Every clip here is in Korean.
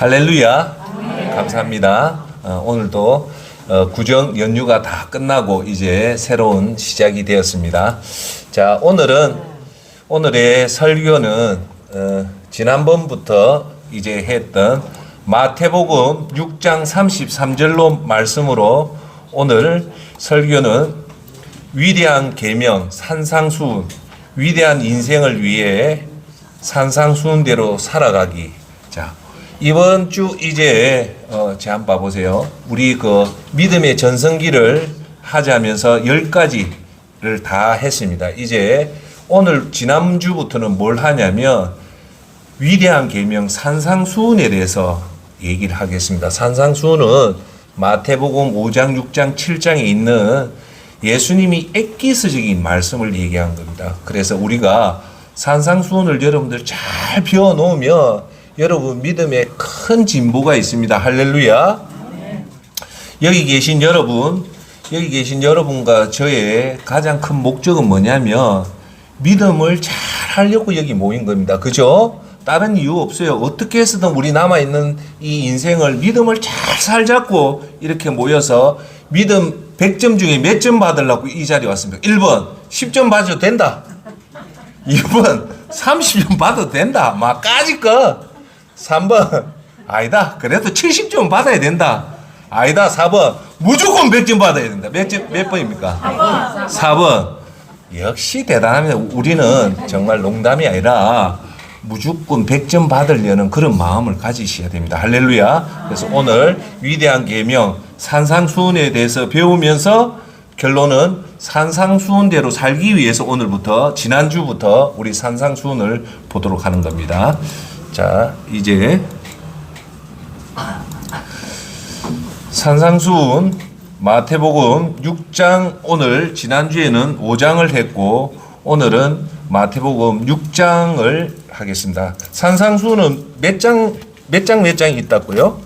할렐루야. 감사합니다. 오늘도 구정 연휴가 다 끝나고 이제 새로운 시작이 되었습니다. 자, 오늘의 설교는 지난번부터 이제 했던 마태복음 6장 33절로 말씀으로 오늘 설교는 위대한 계명, 산상수훈, 위대한 인생을 위해 산상수훈대로 살아가기. 자, 이번 주 이제 제 한번 봐보세요. 우리 그 믿음의 전성기를 하자면서 10가지를 다 했습니다. 이제 오늘 지난주부터는 뭘 하냐면 위대한 계명 산상수훈에 대해서 얘기를 하겠습니다. 산상수훈은 마태복음 5장, 6장, 7장에 있는 예수님이 엑기스적인 말씀을 얘기한 겁니다. 그래서 우리가 산상수훈을 여러분들 잘 배워놓으면 여러분 믿음에 큰 진보가 있습니다. 할렐루야. 여기 계신 여러분과 저의 가장 큰 목적은 뭐냐면 믿음을 잘 하려고 여기 모인 겁니다. 그죠? 다른 이유 없어요. 어떻게 해서든 우리 남아있는 이 인생을 믿음을 잘 살자고 이렇게 모여서 믿음 100점 중에 몇 점 받으려고 이 자리에 왔습니다. 1번 10점 받아도 된다. 2번 30점 받아도 된다. 막 까짓거. 3번 아니다. 그래도 70점 받아야 된다. 아니다. 4번 무조건 100점 받아야 된다. 몇 번입니까? 4번. 역시 대단합니다. 우리는 정말 농담이 아니라 무조건 100점 받으려는 그런 마음을 가지셔야 됩니다. 할렐루야. 그래서 오늘 위대한 계명 산상수훈에 대해서 배우면서 결론은 산상수훈대로 살기 위해서 오늘부터 지난주부터 우리 산상수훈을 보도록 하는 겁니다. 자, 이제 산상수훈 마태복음 6장, 오늘 지난주에는 5장을 했고 오늘은 마태복음 6장을 하겠습니다. 산상수훈은 몇 장이 있다고요?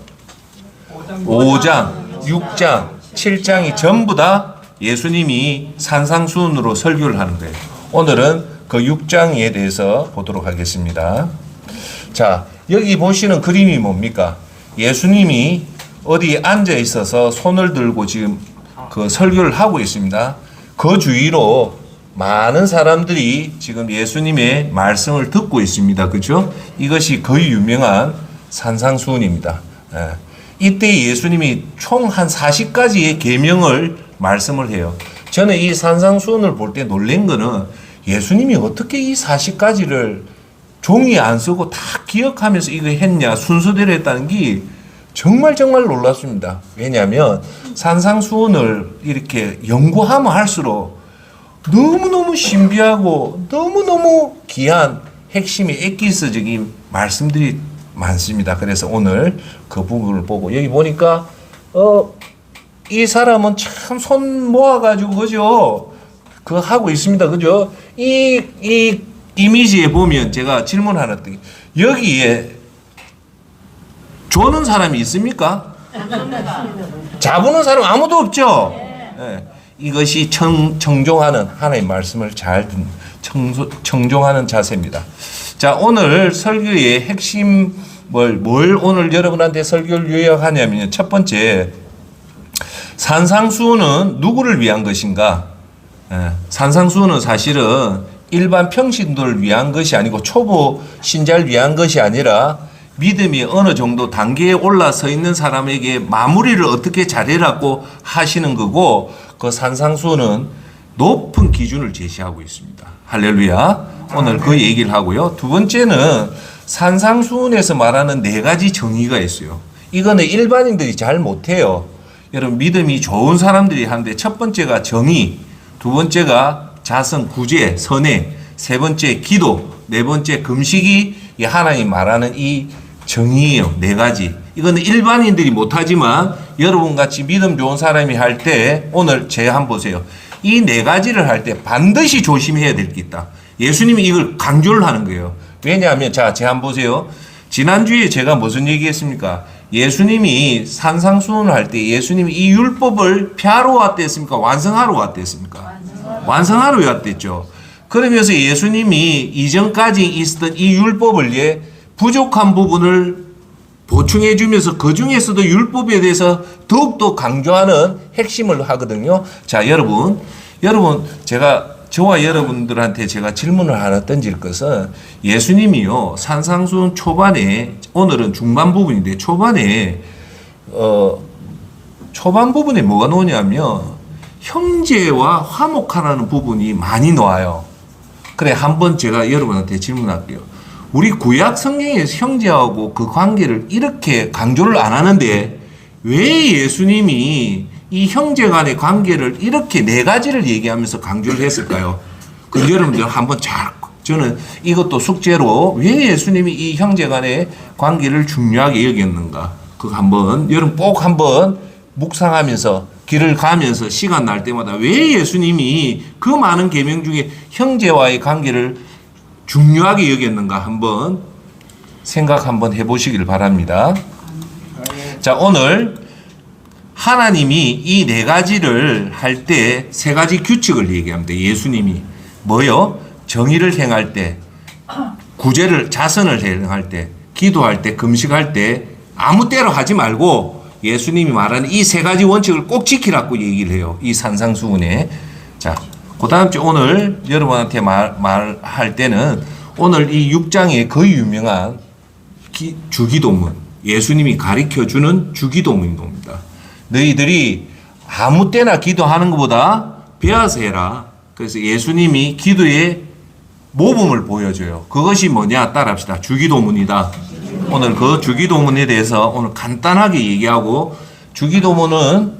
5장, 6장, 7장이 전부 다 예수님이 산상수훈으로 설교를 하는 거예요. 오늘은 그 6장에 대해서 보도록 하겠습니다. 자, 여기 보시는 그림이 뭡니까? 예수님이 어디 앉아 있어서 손을 들고 지금 그 설교를 하고 있습니다. 그 주위로 많은 사람들이 지금 예수님의 말씀을 듣고 있습니다. 그죠? 이것이 거의 유명한 산상수훈입니다. 이때 예수님이 총 한 40가지의 계명을 말씀을 해요. 저는 이 산상수훈을 볼 때 놀란 거는 예수님이 어떻게 이 40가지를 종이 안 쓰고 다 기억하면서 이거 했냐, 순서대로 했다는 게 정말 놀랐습니다. 왜냐하면 산상수훈을 이렇게 연구하면 할수록 너무너무 신비하고 너무너무 귀한 핵심의 엑기스적인 말씀들이 많습니다. 그래서 오늘 그 부분을 보고 여기 보니까 이 사람은 참 손 모아가지고 그죠? 그거 하고 있습니다. 그죠? 이 이미지에 보면 제가 질문 하나 드릴게요. 여기에 조는 사람이 있습니까? 잡는 사람 아무도 없죠? 네. 이것이 청종하는 하나님의 말씀을 잘 청종하는 자세입니다. 자, 오늘 설교의 핵심 뭘 오늘 여러분한테 설교를 요약하냐면 첫 번째, 산상수훈은 누구를 위한 것인가? 산상수훈은 사실은 일반 평신도를 위한 것이 아니고 초보 신자를 위한 것이 아니라 믿음이 어느 정도 단계에 올라서 있는 사람에게 마무리를 어떻게 잘해라고 하시는 거고, 그 산상수훈은 높은 기준을 제시하고 있습니다. 할렐루야. 오늘 그 얘기를 하고요. 두 번째는 산상수훈에서 말하는 4가지 정의가 있어요. 이거는 일반인들이 잘 못해요. 여러분 믿음이 좋은 사람들이 하는데, 첫 번째가 정의, 두 번째가 자성, 구제, 선행, 세 번째 기도, 네 번째 금식이 이 하나님 말하는 이 정의예요. 4가지. 이거는 일반인들이 못하지만 여러분같이 믿음 좋은 사람이 할 때, 오늘 제 한번 보세요. 이 4가지를 할 때 반드시 조심해야 될 게 있다. 예수님이 이걸 강조를 하는 거예요. 왜냐하면 자, 제 한번 보세요. 지난주에 제가 무슨 얘기했습니까? 예수님이 산상수훈을 할 때 예수님이 이 율법을 폐하러 왔댔습니까? 완성하러 왔댔습니까? 완성하러 왔댔죠. 그러면서 예수님이 이전까지 있었던 이 율법을 부족한 부분을 보충해 주면서 그 중에서도 율법에 대해서 더욱더 강조하는 핵심을 하거든요. 자, 여러분 저와 여러분들한테 제가 질문을 하나 던질 것은 예수님이요, 산상수훈 초반에, 오늘은 중반 부분인데 초반 부분에 뭐가 나오냐면 형제와 화목하라는 부분이 많이 나와요. 그래, 한번 제가 여러분한테 질문할게요. 우리 구약 성경에서 형제하고 그 관계를 이렇게 강조를 안 하는데 왜 예수님이 이 형제 간의 관계를 이렇게 네 가지를 얘기하면서 강조를 했을까요? 그 여러분들 한번 저는 이것도 숙제로 왜 예수님이 이 형제 간의 관계를 중요하게 여겼는가? 그거 한번 여러분 꼭 한번 묵상하면서 길을 가면서 시간 날 때마다 왜 예수님이 그 많은 계명 중에 형제와의 관계를 중요하게 여겼는가 한번 생각 한번 해보시길 바랍니다. 자, 오늘 하나님이 이 네 가지를 할 때 세 가지 규칙을 얘기합니다. 예수님이 뭐요? 정의를 행할 때, 구제를 자선을 행할 때, 기도할 때, 금식할 때 아무 때로 하지 말고 예수님이 말하는 이 세 가지 원칙을 꼭 지키라고 얘기를 해요. 이 산상수훈에. 자, 그 다음 주 오늘 여러분한테 말할 때는 오늘 이 6장의 거의 유명한 주기도문, 예수님이 가르쳐주는 주기도문입니다. 너희들이 아무 때나 기도하는 것보다 배워서 해라. 그래서 예수님이 기도의 모범을 보여줘요. 그것이 뭐냐? 따라합시다. 주기도문이다. 오늘 그 주기도문에 대해서 오늘 간단하게 얘기하고, 주기도문은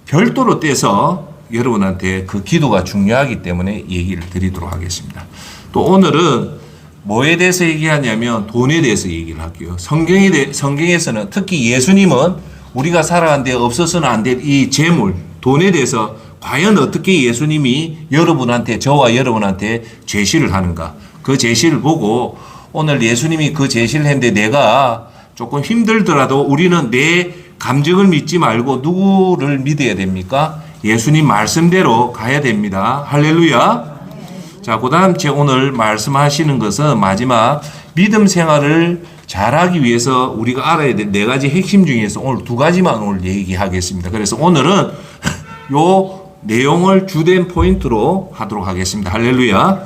별도로 떼서 여러분한테 그 기도가 중요하기 때문에 얘기를 드리도록 하겠습니다. 또 오늘은 뭐에 대해서 얘기하냐면 돈에 대해서 얘기를 할게요. 성경에서는 특히 예수님은 우리가 살아가는데 없어서는 안 될 이 재물, 돈에 대해서 과연 어떻게 예수님이 저와 여러분한테 제시를 하는가. 그 제시를 보고 오늘 예수님이 그 제시를 했는데 내가 조금 힘들더라도 우리는 내 감정을 믿지 말고 누구를 믿어야 됩니까? 예수님 말씀대로 가야 됩니다. 할렐루야. 자, 그 다음 제 오늘 말씀하시는 것은 마지막 믿음 생활을 잘하기 위해서 우리가 알아야 될 네 가지 핵심 중에서 오늘 두 가지만 오늘 얘기하겠습니다. 그래서 오늘은 요 내용을 주된 포인트로 하도록 하겠습니다. 할렐루야.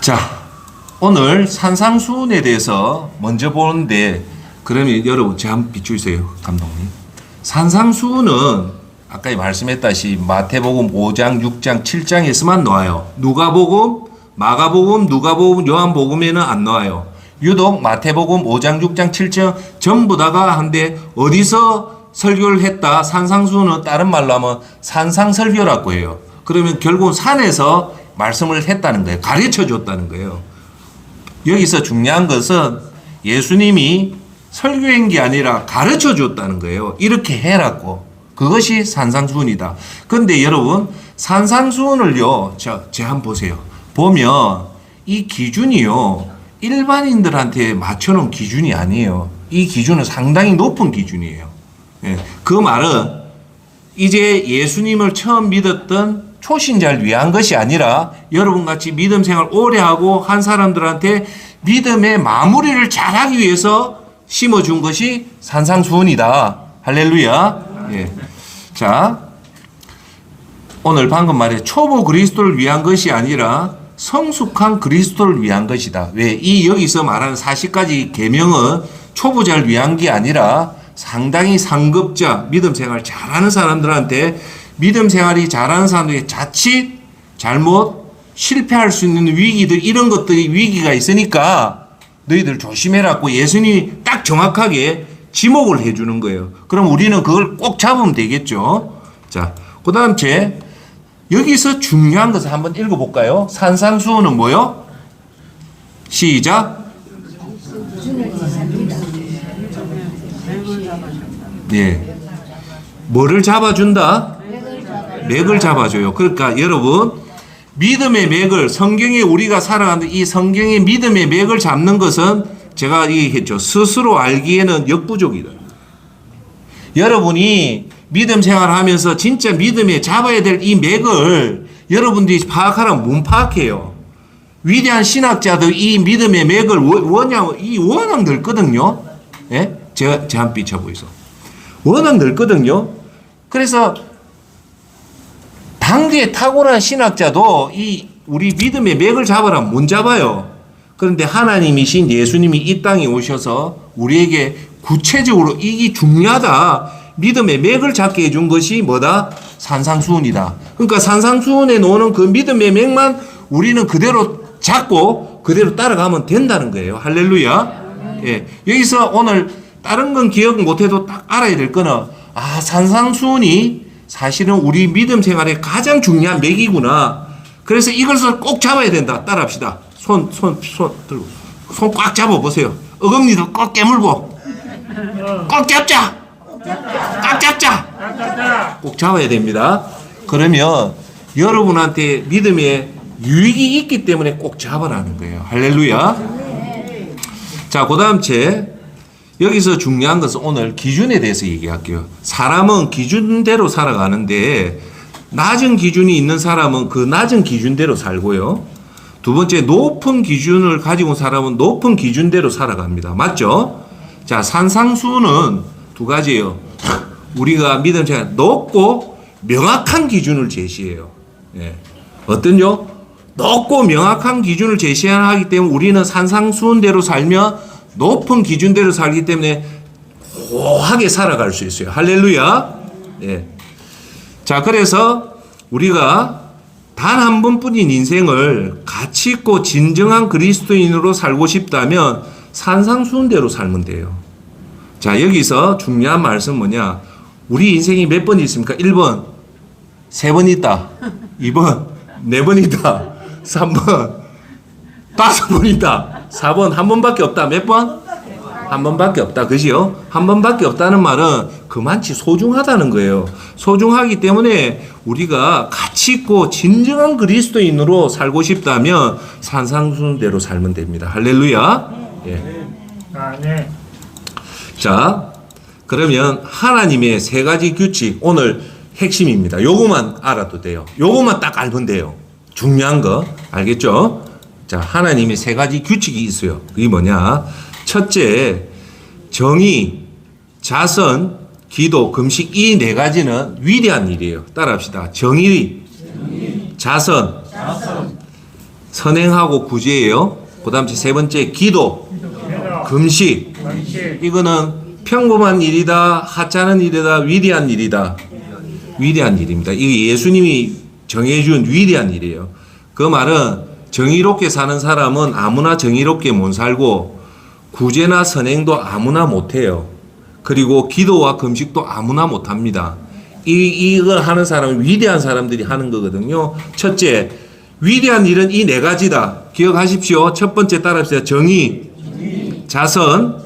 자, 오늘 산상수훈에 대해서 먼저 보는데, 그러면 여러분 제 한번 비추세요, 감독님. 산상수훈은 아까 말씀했다시피 마태복음 5장, 6장, 7장에서만 나와요. 누가복음, 마가복음, 누가복음, 요한복음에는 안 나와요. 유독 마태복음 5장, 6장, 7장 전부 다가 한데 어디서 설교를 했다? 산상수훈은 다른 말로 하면 산상설교라고 해요. 그러면 결국은 산에서 말씀을 했다는 거예요. 가르쳐 줬다는 거예요. 여기서 중요한 것은 예수님이 설교한 게 아니라 가르쳐 줬다는 거예요. 이렇게 해라고. 그것이 산상수훈이다. 그런데 여러분, 산상수훈을요, 제 한번 보세요. 보면 이 기준이요, 일반인들한테 맞춰놓은 기준이 아니에요. 이 기준은 상당히 높은 기준이에요. 예, 그 말은 이제 예수님을 처음 믿었던 초신자를 위한 것이 아니라 여러분같이 믿음 생활 오래 하고 한 사람들한테 믿음의 마무리를 잘하기 위해서 심어준 것이 산상수훈이다. 할렐루야. 예. 자, 오늘 방금 말해 초보 그리스도를 위한 것이 아니라 성숙한 그리스도를 위한 것이다. 왜? 이 여기서 말하는 40가지 계명은 초보자를 위한 게 아니라 상당히 상급자, 믿음 생활 잘하는 사람들한테, 믿음 생활이 잘하는 사람들이 자칫 잘못 실패할 수 있는 위기들, 이런 것들이 위기가 있으니까 너희들 조심해라고 예수님이 딱 정확하게 지목을 해주는 거예요. 그럼 우리는 그걸 꼭 잡으면 되겠죠. 자, 그 다음 여기서 중요한 것을 한번 읽어볼까요? 산상수훈은 뭐요? 시작. 예. 뭐를 잡아준다? 맥을 잡아줘요. 그러니까 여러분, 믿음의 맥을, 성경에 우리가 살아가는 이 성경의 믿음의 맥을 잡는 것은 제가 얘기했죠. 스스로 알기에는 역부족이다. 여러분이 믿음 생활하면서 진짜 믿음에 잡아야 될 이 맥을 여러분들이 파악하라면 못 파악해요. 위대한 신학자도 이 믿음의 맥을 워낙 넓거든요. 예? 제가 한 삐쳐보이소. 워낙 넓거든요. 그래서 당대에 탁월한 신학자도 이 우리 믿음의 맥을 잡으라면 못 잡아요. 그런데 하나님이신 예수님이 이 땅에 오셔서 우리에게 구체적으로 이게 중요하다. 믿음의 맥을 잡게 해준 것이 뭐다? 산상수훈이다. 그러니까 산상수훈에 놓는 그 믿음의 맥만 우리는 그대로 잡고 그대로 따라가면 된다는 거예요. 할렐루야. 예. 여기서 오늘 다른 건 기억 못해도 딱 알아야 될 거는 산상수훈이 사실은 우리 믿음 생활에 가장 중요한 맥이구나. 그래서 이것을 꼭 잡아야 된다. 따라합시다. 손 들고 손 꽉 잡아 보세요. 어금니도 꼭 깨물고 꼭 잡자. 꽉 잡자. 꼭 잡아야 됩니다. 그러면 여러분한테 믿음에 유익이 있기 때문에 꼭 잡으라는 거예요. 할렐루야. 자, 그 다음 여기서 중요한 것은 오늘 기준에 대해서 얘기할게요. 사람은 기준대로 살아가는데 낮은 기준이 있는 사람은 그 낮은 기준대로 살고요. 두 번째, 높은 기준을 가지고 사람은 높은 기준대로 살아갑니다. 맞죠? 자, 산상수훈은 두 가지예요. 우리가 믿음 생활 높고 명확한 기준을 제시해요. 예. 어떤요? 높고 명확한 기준을 제시하기 때문에 우리는 산상수훈대로 살며 높은 기준대로 살기 때문에 고하게 살아갈 수 있어요. 할렐루야. 예. 자, 그래서 우리가 단 한 번뿐인 인생을 가치 있고 진정한 그리스도인으로 살고 싶다면 산상수훈대로 살면 돼요. 자, 여기서 중요한 말씀 뭐냐? 우리 인생이 몇 번 있습니까? 1번 3번 있다. 2번 4번 있다. 3번 5번 있다. 4번 한 번밖에 없다. 몇 번? 한 번밖에 없다. 그지요? 한 번밖에 없다는 말은 그만치 소중하다는 거예요. 소중하기 때문에 우리가 가치 있고 진정한 그리스도인으로 살고 싶다면 산상수훈대로 살면 됩니다. 할렐루야. 예. 네. 자, 그러면 하나님의 3가지 규칙 오늘 핵심입니다. 요거만 알아도 돼요. 요거만 딱 알면 돼요. 중요한 거 알겠죠? 자, 하나님의 3가지 규칙이 있어요. 그게 뭐냐? 첫째, 정의, 자선, 기도, 금식 이 4가지는 위대한 일이에요. 따라합시다. 정의, 자선, 선행하고 구제예요. 그 다음 3번째 기도, 금식. 이거는 평범한 일이다, 하찮은 일이다, 위대한 일이다. 위대한 일입니다. 이게 예수님이 정해준 위대한 일이에요. 그 말은 정의롭게 사는 사람은 아무나 정의롭게 못 살고 구제나 선행도 아무나 못해요. 그리고 기도와 금식도 아무나 못합니다. 이걸 하는 사람은 위대한 사람들이 하는 거거든요. 첫째, 위대한 일은 이 4가지다. 기억하십시오. 첫 번째 따라합시다. 정의, 자선,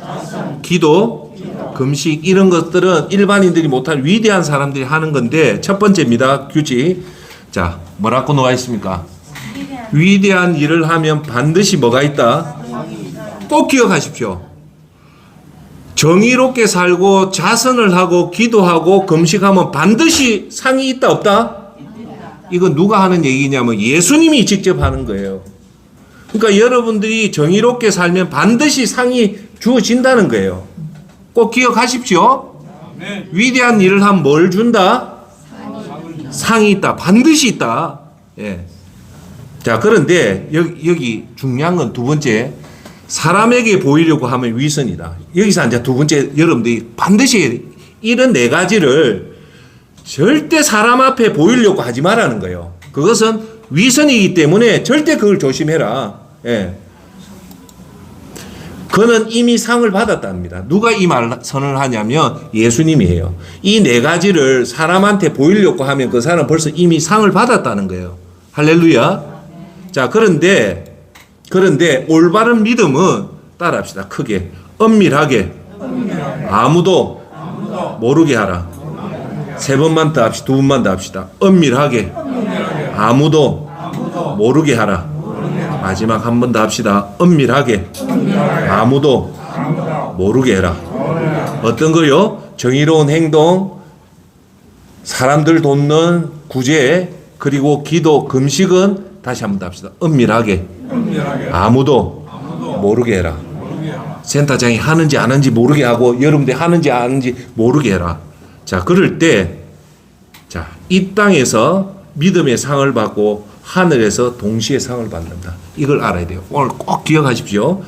기도, 금식 이런 것들은 일반인들이 못할 위대한 사람들이 하는 건데 첫 번째입니다. 규칙. 자, 뭐라고 나와 있습니까? 위대한 일을 하면 반드시 뭐가 있다? 꼭 기억하십시오. 정의롭게 살고 자선을 하고 기도하고 금식하면 반드시 상이 있다 없다? 이건 누가 하는 얘기냐면 예수님이 직접 하는 거예요. 그러니까 여러분들이 정의롭게 살면 반드시 상이 주어진다는 거예요. 꼭 기억하십시오. 위대한 일을 하면 뭘 준다? 상이 있다. 반드시 있다. 예. 자, 그런데 여기 중요한 건 두 번째, 사람에게 보이려고 하면 위선이다. 여기서 이제 두 번째, 여러분들이 반드시 이런 4가지를 절대 사람 앞에 보이려고 하지 말라는 거예요. 그것은 위선이기 때문에 절대 그걸 조심해라. 예. 그는 이미 상을 받았답니다. 누가 이 말선을 하냐면 예수님이에요. 이 4가지를 사람한테 보이려고 하면 그 사람은 벌써 이미 상을 받았다는 거예요. 할렐루야. 자, 그런데 올바른 믿음은 따라합시다. 크게 엄밀하게 아무도 모르게 하라. 3번만 더 합시다. 2번만 더 합시다. 엄밀하게 아무도 모르게 하라. 마지막 한 번 더 합시다. 엄밀하게 아무도 모르게 해라. 어떤 거요? 정의로운 행동, 사람들 돕는 구제, 그리고 기도, 금식은 다시 한 번 더 합시다. 엄밀하게 아무도 모르게 해라. 센터장이 하는지 안 하는지 모르게 하고 여러분들 하는지 안 하는지 모르게 해라. 자, 그럴 때 자, 이 땅에서 믿음의 상을 받고 하늘에서 동시에 상을 받는다. 이걸 알아야 돼요. 오늘 꼭 기억하십시오.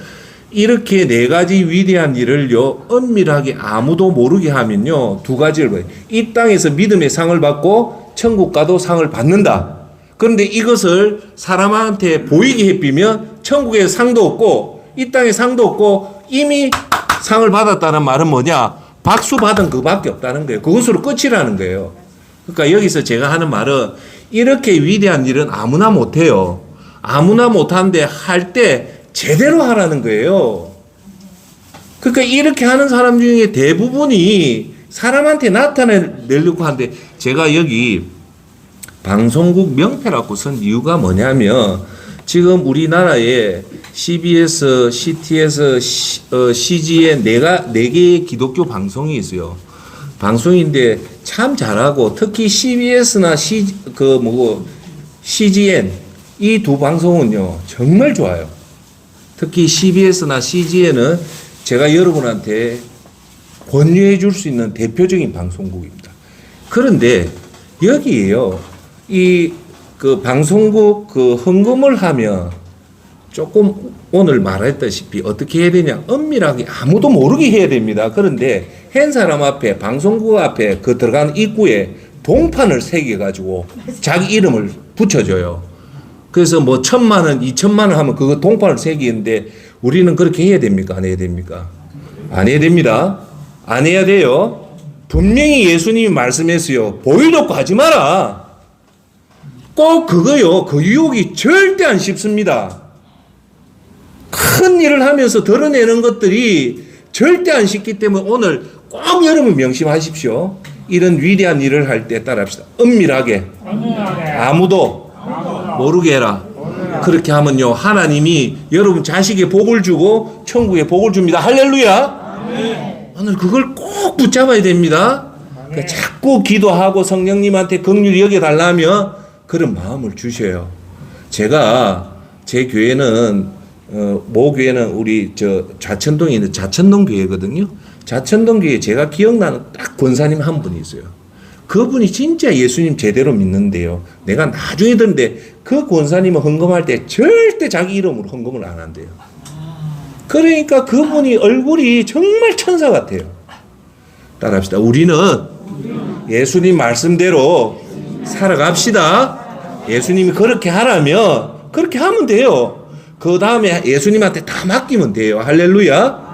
이렇게 네 가지 위대한 일을요, 은밀하게 아무도 모르게 하면요, 두 가지를 봐요. 이 땅에서 믿음의 상을 받고 천국 가도 상을 받는다. 그런데 이것을 사람한테 보이게 해비면 천국에 상도 없고 이 땅에 상도 없고 이미 상을 받았다는 말은 뭐냐? 박수 받은 그밖에 없다는 거예요. 그것으로 끝이라는 거예요. 그러니까 여기서 제가 하는 말은 이렇게 위대한 일은 아무나 못해요. 아무나 못하는데 할 때 제대로 하라는 거예요. 그러니까 이렇게 하는 사람 중에 대부분이 사람한테 나타내려고 하는데 제가 여기 방송국 명패라고 쓴 이유가 뭐냐면 지금 우리나라에 CBS, CTS, CGN 네 개의 기독교 방송이 있어요. 방송인데 참 잘하고 특히 CBS나 CGN 이 두 방송은요 정말 좋아요. 특히 CBS나 CGN은 제가 여러분한테 권유해 줄 수 있는 대표적인 방송국입니다. 그런데 여기에요. 그 방송국 그 헌금을 하면 조금 오늘 말했다시피 어떻게 해야 되냐. 은밀하게 아무도 모르게 해야 됩니다. 그런데 한 사람 앞에 방송국 앞에 그 들어가는 입구에 동판을 새겨가지고 자기 이름을 붙여줘요. 그래서 뭐 1,000만 원, 2,000만 원 하면 그거 동판을 새기는데 우리는 그렇게 해야 됩니까? 안 해야 됩니까? 안 해야 됩니다. 안 해야 돼요. 분명히 예수님이 말씀했어요. 보이려고 하지 마라. 꼭 그거요. 그 유혹이 절대 안 쉽습니다. 큰 일을 하면서 드러내는 것들이 절대 안 쉽기 때문에 오늘 꼭 여러분 명심하십시오. 이런 위대한 일을 할 때 따라합시다. 은밀하게 아무도 모르게 해라. 그렇게 하면요 하나님이 여러분 자식의 복을 주고 천국의 복을 줍니다. 할렐루야. 오늘 그걸 꼭 붙잡아야 됩니다. 그러니까 자꾸 기도하고 성령님한테 긍휼히 여겨달라면 그런 마음을 주셔요. 제가 제 교회는 모 교회는 우리 좌천동에 있는 좌천동 교회거든요. 좌천동 교회에 제가 기억나는 딱 권사님 한 분이 있어요. 그분이 진짜 예수님 제대로 믿는데요. 내가 나중에 듣는데 그 권사님은 헌금할 때 절대 자기 이름으로 헌금을 안 한대요. 그러니까 그분이 얼굴이 정말 천사 같아요. 따라합시다. 우리는 예수님 말씀대로 살아갑시다. 예수님이 그렇게 하라면 그렇게 하면 돼요. 그 다음에 예수님한테 다 맡기면 돼요. 할렐루야.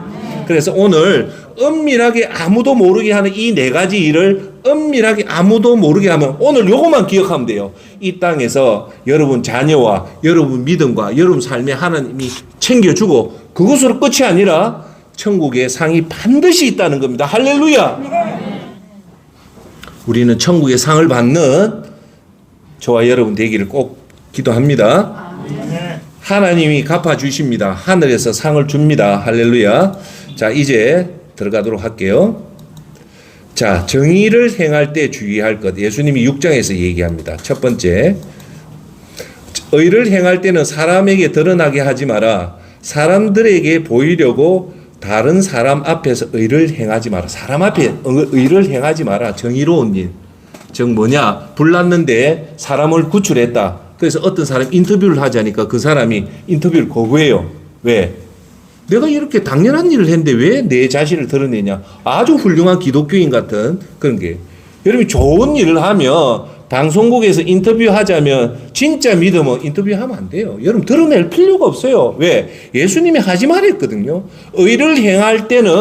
그래서 오늘 은밀하게 아무도 모르게 하는 이 네 가지 일을 은밀하게 아무도 모르게 하면 오늘 요것만 기억하면 돼요. 이 땅에서 여러분 자녀와 여러분 믿음과 여러분 삶에 하나님이 챙겨주고 그것으로 끝이 아니라 천국에 상이 반드시 있다는 겁니다. 할렐루야. 우리는 천국의 상을 받는 저와 여러분 되기를 꼭 기도합니다. 하나님이 갚아주십니다. 하늘에서 상을 줍니다. 할렐루야. 자, 이제 들어가도록 할게요. 자, 정의를 행할 때 주의할 것. 예수님이 6장에서 얘기합니다. 첫 번째, 의를 행할 때는 사람에게 드러나게 하지 마라. 사람들에게 보이려고 다른 사람 앞에서 의를 행하지 마라. 사람 앞에 의를 행하지 마라. 정의로운 일. 즉 뭐냐? 불났는데 사람을 구출했다. 그래서 어떤 사람 인터뷰를 하자니까 그 사람이 인터뷰를 거부해요. 왜? 내가 이렇게 당연한 일을 했는데 왜 내 자신을 드러내냐. 아주 훌륭한 기독교인 같은 그런 게. 여러분이 좋은 일을 하면 방송국에서 인터뷰하자면 진짜 믿으면 인터뷰하면 안 돼요. 여러분 드러낼 필요가 없어요. 왜? 예수님이 하지 말했거든요. 의를 행할 때는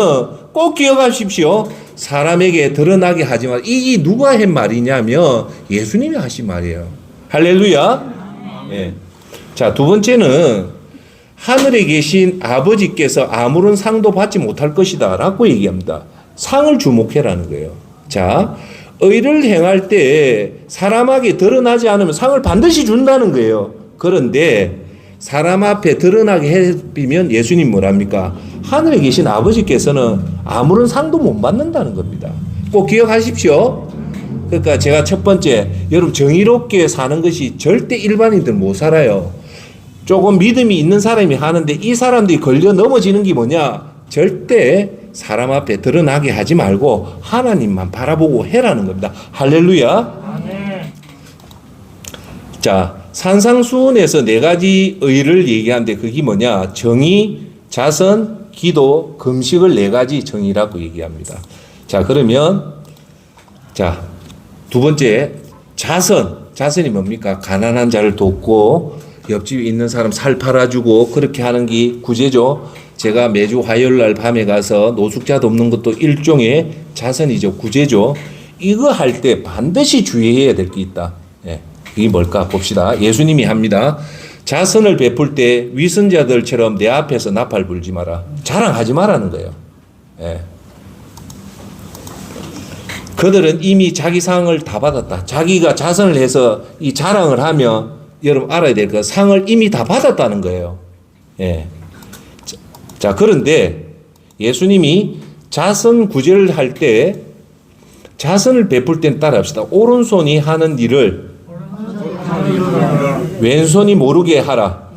꼭 기억하십시오. 사람에게 드러나게 하지 마. 이 누가 한 말이냐면 예수님이 하신 말이에요. 할렐루야. 네. 자, 두 번째는 하늘에 계신 아버지께서 아무런 상도 받지 못할 것이다 라고 얘기합니다. 상을 주목해라는 거예요. 자, 의를 행할 때 사람에게 드러나지 않으면 상을 반드시 준다는 거예요. 그런데 사람 앞에 드러나게 해비면 예수님 뭐랍니까? 하늘에 계신 아버지께서는 아무런 상도 못 받는다는 겁니다. 꼭 기억하십시오. 그러니까 제가 첫 번째, 여러분 정의롭게 사는 것이 절대 일반인들 못 살아요. 조금 믿음이 있는 사람이 하는데 이 사람들이 걸려 넘어지는 게 뭐냐? 절대 사람 앞에 드러나게 하지 말고 하나님만 바라보고 해라는 겁니다. 할렐루야. 자, 산상수훈에서 네 가지 의를 얘기하는데 그게 뭐냐? 정의, 자선, 기도, 금식을 네 가지 정의라고 얘기합니다. 자, 그러면 자, 두 번째 자선. 자선이 뭡니까? 가난한 자를 돕고 옆집에 있는 사람 살 팔아주고 그렇게 하는 게 구제죠. 제가 매주 화요일 날 밤에 가서 노숙자 돕는 것도 일종의 자선이죠. 구제죠. 이거 할 때 반드시 주의해야 될 게 있다. 예. 이게 뭘까 봅시다. 예수님이 합니다. 자선을 베풀 때 위선자들처럼 내 앞에서 나팔 불지 마라. 자랑하지 말라는 거예요. 예. 그들은 이미 자기 상을 다 받았다. 자기가 자선을 해서 이 자랑을 하면 여러분 알아야 될 거 상을 이미 다 받았다는 거예요. 예. 자, 그런데 예수님이 자선 구제를 할 때 자선을 베풀 땐 따라합시다. 오른손이 하는 일을 왼손이 모르게 하라.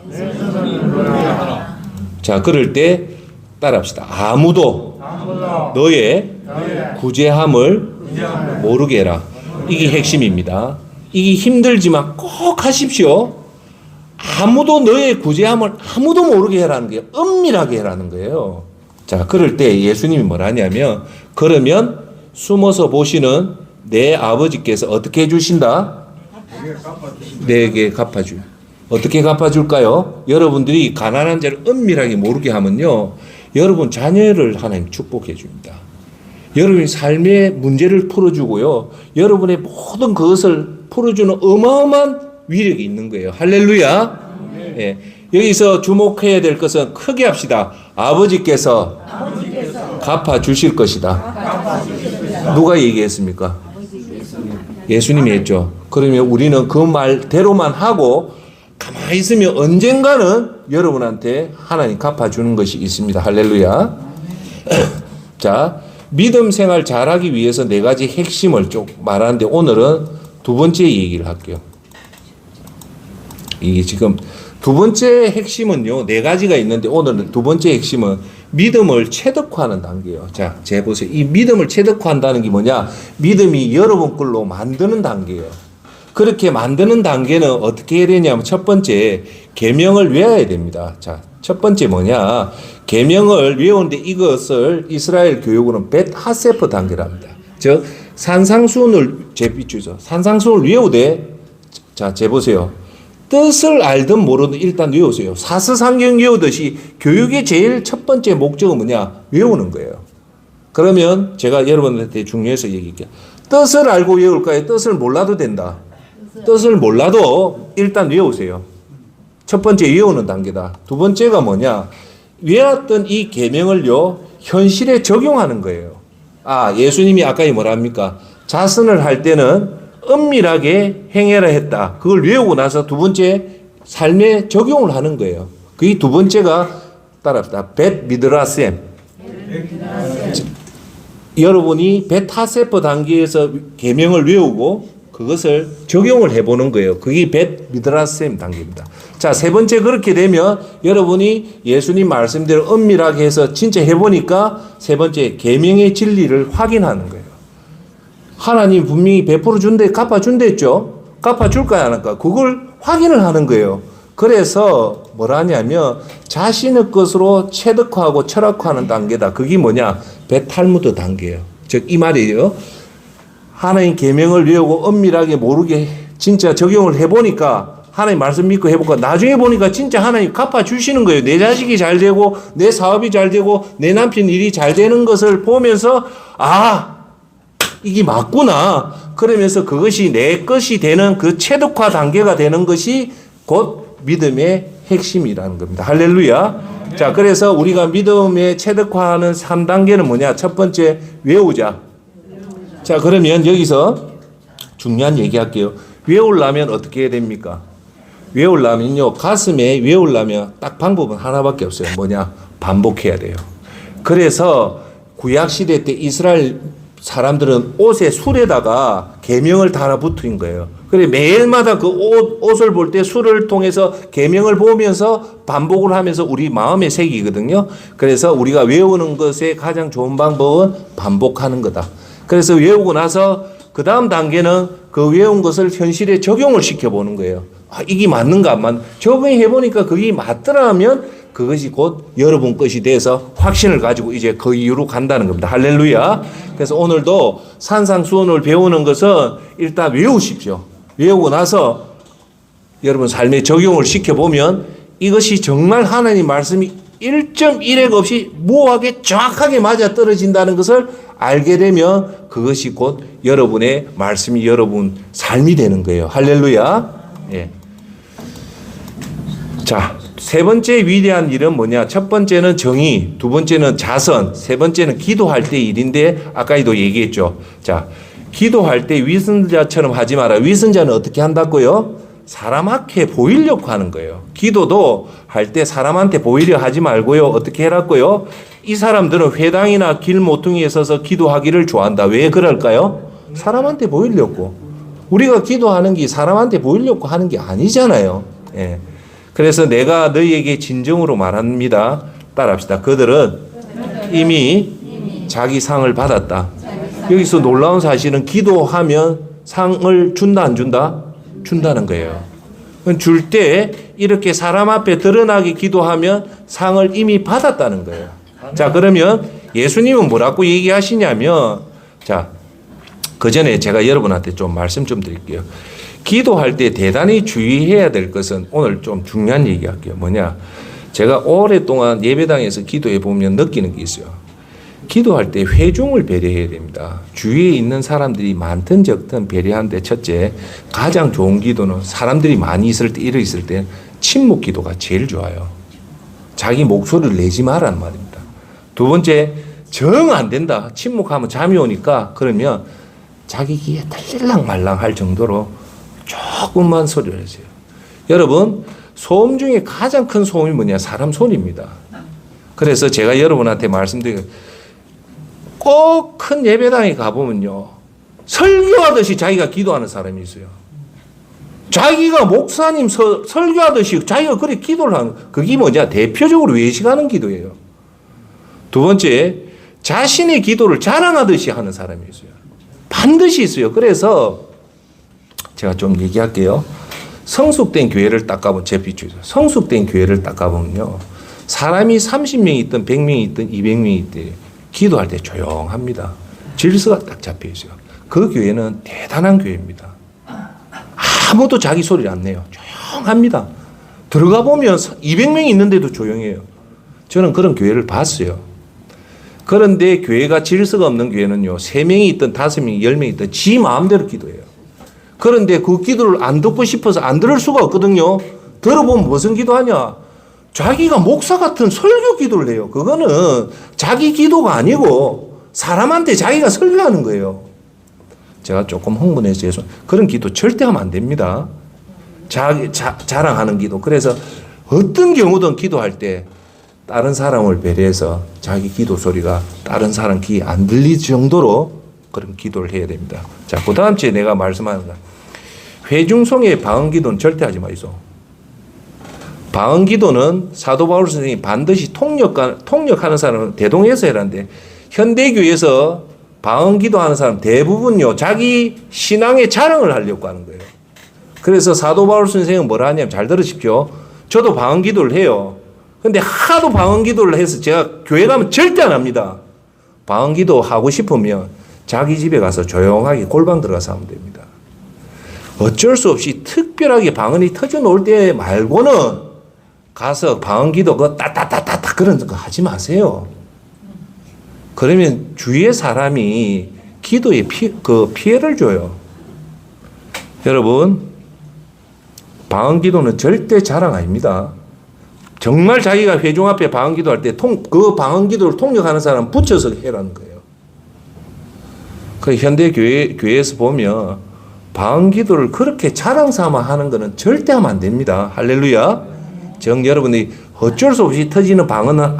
자, 그럴 때 따라합시다. 아무도 너의 구제함을 모르게 해라. 이게 핵심입니다. 이게 힘들지만 꼭 하십시오. 아무도 너의 구제함을 아무도 모르게 해라는 게 은밀하게 해라는 거예요. 자, 그럴 때 예수님이 뭐라냐면 그러면 숨어서 보시는 내 아버지께서 어떻게 해주신다? 내게 갚아줘요. 어떻게 갚아줄까요? 여러분들이 가난한 자를 은밀하게 모르게 하면요, 여러분 자녀를 하나님 축복해 줍니다. 여러분의 삶의 문제를 풀어주고요, 여러분의 모든 그것을 풀어주는 어마어마한 위력이 있는 거예요. 할렐루야. 예. 여기서 주목해야 될 것은 크게 합시다. 아버지께서 갚아주실 것이다. 누가 얘기했습니까? 예수님이 했죠. 그러면 우리는 그 말대로만 하고 가만히 있으면 언젠가는 여러분한테 하나님 갚아주는 것이 있습니다. 할렐루야. 자, 믿음 생활 잘하기 위해서 네 가지 핵심을 쭉 말하는데 오늘은 두 번째 얘기를 할게요. 이게 지금 두 번째 핵심은요, 네 가지가 있는데 오늘은 두 번째 핵심은 믿음을 체득화하는 단계예요. 자, 제 보세요. 이 믿음을 체득화한다는 게 뭐냐? 믿음이 여러분 걸로 만드는 단계예요. 그렇게 만드는 단계는 어떻게 해야 되냐면 첫 번째, 계명을 외워야 됩니다. 자, 첫 번째 뭐냐? 계명을 외우는데 이것을 이스라엘 교육으로는 벳 하세프 단계랍니다. 즉, 산상수훈을 제비추죠. 산상수훈을 외우되, 자, 제 보세요. 뜻을 알든 모르든 일단 외우세요. 사스상경 외우듯이 교육의 제일 첫 번째 목적은 뭐냐? 외우는 거예요. 그러면 제가 여러분한테 중요해서 얘기할게요. 뜻을 알고 외울까요? 뜻을 몰라도 된다. 뜻을 몰라도 일단 외우세요. 첫 번째 외우는 단계다. 두 번째가 뭐냐? 외웠던 이 계명을요, 현실에 적용하는 거예요. 아, 예수님이 아까 뭐랍니까? 자선을 할 때는 은밀하게 행해라 했다. 그걸 외우고 나서 두 번째 삶에 적용을 하는 거예요. 그 두 번째가 따라합시다. 벳 미드라셈. 여러분이 벳 하세프 단계에서 계명을 외우고 그것을 적용을 해보는 거예요. 그게 벳 미드라셈 단계입니다. 자, 세 번째 그렇게 되면 여러분이 예수님 말씀대로 은밀하게 해서 진짜 해보니까 세 번째 계명의 진리를 확인하는 거예요. 하나님 분명히 베풀어 준대, 갚아준대 했죠. 갚아줄까 안 할까? 그걸 확인을 하는 거예요. 그래서 뭐라 하냐면 자신의 것으로 체득화하고 철학화하는 단계다. 그게 뭐냐? 베탈무드 단계예요. 즉 이 말이에요. 하나님 계명을 외우고 은밀하게 모르게 진짜 적용을 해보니까 하나님 말씀 믿고 해볼까? 나중에 보니까 진짜 하나님 갚아주시는 거예요. 내 자식이 잘 되고 내 사업이 잘 되고 내 남편 일이 잘 되는 것을 보면서 아, 이게 맞구나. 그러면서 그것이 내 것이 되는 그 체득화 단계가 되는 것이 곧 믿음의 핵심이라는 겁니다. 할렐루야. 자, 그래서 우리가 믿음의 체득화하는 3단계는 뭐냐? 첫 번째, 외우자. 자, 그러면 여기서 중요한 얘기 할게요. 외우려면 어떻게 해야 됩니까? 외우려면요, 가슴에 외우려면 딱 방법은 하나밖에 없어요. 뭐냐? 반복해야 돼요. 그래서 구약시대 때 이스라엘 사람들은 옷에 술에다가 계명을 달아붙인 거예요. 그래 매일마다 그 옷을 볼 때 수를 통해서 계명을 보면서 반복을 하면서 우리 마음에 새기거든요. 그래서 우리가 외우는 것의 가장 좋은 방법은 반복하는 거다. 그래서 외우고 나서 그 다음 단계는 그 외운 것을 현실에 적용을 시켜보는 거예요. 아, 이게 맞는가 안 맞는가. 적용해보니까 그게 맞더라 하면 그것이 곧 여러분 것이 돼서 확신을 가지고 이제 그 이유로 간다는 겁니다. 할렐루야. 그래서 오늘도 산상수훈을 배우는 것은 일단 외우십시오. 외우고 나서 여러분 삶에 적용을 시켜보면 이것이 정말 하나님 말씀이 1.1획 없이 무하게 정확하게 맞아 떨어진다는 것을 알게 되면 그것이 곧 여러분의 말씀이 여러분 삶이 되는 거예요. 할렐루야. 예. 자, 세 번째 위대한 일은 뭐냐? 첫 번째는 정의, 두 번째는 자선, 세 번째는 기도할 때 일인데 아까도 얘기했죠. 자, 기도할 때 위선자처럼 하지 마라. 위선자는 어떻게 한다고요? 사람 앞에 보이려고 하는 거예요. 기도도 할 때 사람한테 보이려 하지 말고요. 어떻게 해라고요? 이 사람들은 회당이나 길 모퉁이에 서서 기도하기를 좋아한다. 왜 그럴까요? 사람한테 보이려고. 우리가 기도하는 게 사람한테 보이려고 하는 게 아니잖아요. 예. 그래서 내가 너희에게 진정으로 말합니다. 따라합시다. 그들은 이미 자기 상을 받았다. 여기서 놀라운 사실은 기도하면 상을 준다 안 준다? 준다는 거예요. 줄 때 이렇게 사람 앞에 드러나게 기도하면 상을 이미 받았다는 거예요. 자, 그러면 예수님은 뭐라고 얘기하시냐면, 자, 그 전에 제가 여러분한테 좀 말씀 좀 드릴게요. 기도할 때 대단히 주의해야 될 것은 오늘 좀 중요한 얘기 할게요. 뭐냐? 제가 오랫동안 예배당에서 기도해 보면 느끼는 게 있어요. 기도할 때 회중을 배려해야 됩니다. 주위에 있는 사람들이 많든 적든 배려하는데 첫째, 가장 좋은 기도는 사람들이 많이 있을 때, 일어 있을 때 침묵 기도가 제일 좋아요. 자기 목소리를 내지 말라는 말입니다. 두 번째, 정 안 된다. 침묵하면 잠이 오니까 그러면 자기 귀에 들릴랑 말랑 할 정도로 조금만 소리를 해주세요. 여러분, 소음 중에 가장 큰 소음이 뭐냐? 사람 손입니다. 그래서 제가 여러분한테 말씀드리는 꼭 큰 예배당에 가보면요. 설교하듯이 자기가 기도하는 사람이 있어요. 자기가 목사님 설교하듯이 자기가 그렇게 기도를 하는, 그게 뭐냐? 대표적으로 외식하는 기도예요. 두 번째, 자신의 기도를 자랑하듯이 하는 사람이 있어요. 반드시 있어요. 그래서 제가 좀 얘기할게요. 성숙된 교회를 딱 가보면 제 비추죠. 성숙된 교회를 딱 가보면요. 사람이 30명이 있든 100명이 있든 200명이 있든 기도할 때 조용합니다. 질서가 딱 잡혀 있어요. 그 교회는 대단한 교회입니다. 아무도 자기 소리를 안 내요. 조용합니다. 들어가 보면 200명이 있는데도 조용해요. 저는 그런 교회를 봤어요. 그런데 교회가 질서가 없는 교회는요. 3명이 있든 5명이 10명이 있든 지 마음대로 기도해요. 그런데 그 기도를 안 듣고 싶어서 안 들을 수가 없거든요. 들어보면 무슨 기도하냐? 자기가 목사 같은 설교 기도를 해요. 그거는 자기 기도가 아니고 사람한테 자기가 설교하는 거예요. 제가 조금 흥분해서 죄송해요. 그런 기도 절대 하면 안 됩니다. 자랑하는 기도. 그래서 어떤 경우든 기도할 때 다른 사람을 배려해서 자기 기도 소리가 다른 사람 귀에 안 들릴 정도로 그런 기도를 해야 됩니다. 자, 그 다음 주에 내가 말씀하는 거. 회중성의 방언 기도는 절대 하지 마이소. 방언 기도는 사도 바울 선생님이 반드시 통역하는 사람은 대동해서 해라는데, 현대교회에서 방언 기도하는 사람 대부분요, 자기 신앙의 자랑을 하려고 하는 거예요. 그래서 사도 바울 선생님은 뭐라 하냐면, 잘 들으십시오. 저도 방언 기도를 해요. 근데 하도 방언 기도를 해서 제가 교회 가면 절대 안 합니다. 방언 기도 하고 싶으면 자기 집에 가서 조용하게 골방 들어가서 하면 됩니다. 어쩔 수 없이 특별하게 방언이 터져 놓을 때 말고는 가서 방언 기도 그 따따따따따 그런 거 하지 마세요. 그러면 주위의 사람이 기도에 피해를 줘요. 여러분, 방언 기도는 절대 자랑 아닙니다. 정말 자기가 회중 앞에 방언 기도할 때 그 방언 기도를 통역하는 사람 붙여서 해라는 거예요. 그 현대 교회에서 보면 방언 기도를 그렇게 자랑 삼아 하는 거는 절대 하면 안 됩니다. 할렐루야. 여러분이 어쩔 수 없이 터지는 방언은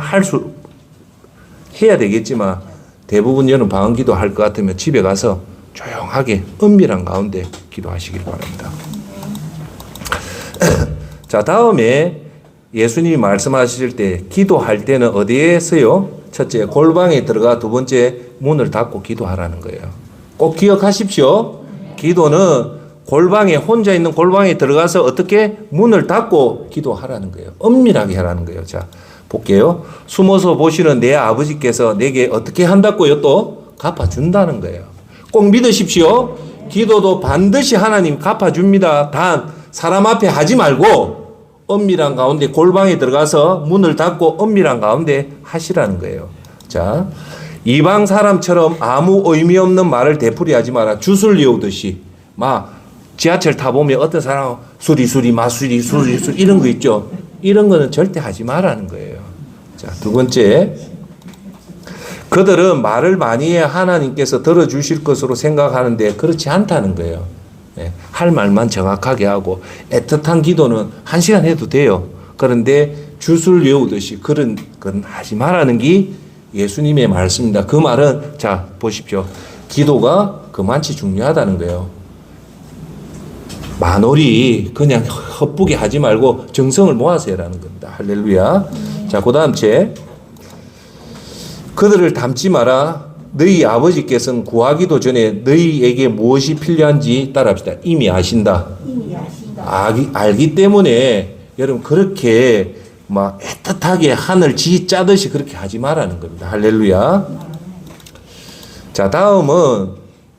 해야 되겠지만 대부분 여러분 방언 기도 할 것 같으면 집에 가서 조용하게 은밀한 가운데 기도하시길 바랍니다. 자, 다음에 예수님이 말씀하실 때 기도할 때는 어디에서요? 첫째, 골방에 들어가, 두 번째, 문을 닫고 기도하라는 거예요. 꼭 기억하십시오. 기도는 골방에, 혼자 있는 골방에 들어가서 어떻게 문을 닫고 기도하라는 거예요. 은밀하게 하라는 거예요. 자, 볼게요. 숨어서 보시는 내 아버지께서 내게 어떻게 한다고요? 또 갚아준다는 거예요. 꼭 믿으십시오. 기도도 반드시 하나님 갚아줍니다. 단 사람 앞에 하지 말고 은밀한 가운데 골방에 들어가서 문을 닫고 은밀한 가운데 하시라는 거예요. 자, 이방 사람처럼 아무 의미 없는 말을 되풀이하지 마라. 주술 외우듯이 막 지하철 타보면 어떤 사람은 수리 마수리 수리 이런 거 있죠. 이런 거는 절대 하지 말라는 거예요. 자, 두 번째, 그들은 말을 많이 해야 하나님께서 들어주실 것으로 생각하는데 그렇지 않다는 거예요. 네, 할 말만 정확하게 하고 애틋한 기도는 1시간 해도 돼요. 그런데 주술 외우듯이 그런 건 하지 말라는 게 예수님의 말씀입니다. 그 말은 자 보십시오. 기도가 그만치 중요하다는 거예요. 만월이 그냥 헛되게 하지 말고 정성을 모아서 해라는 겁니다. 할렐루야. 자, 그 다음 제 그들을 닮지 마라. 너희 아버지께서는 구하기도 전에 너희에게 무엇이 필요한지 따라합시다. 이미 아신다. 알기 때문에 여러분 그렇게 막 애틋하게 하늘 지 짜듯이 그렇게 하지 말라는 겁니다. 할렐루야. 자, 다음은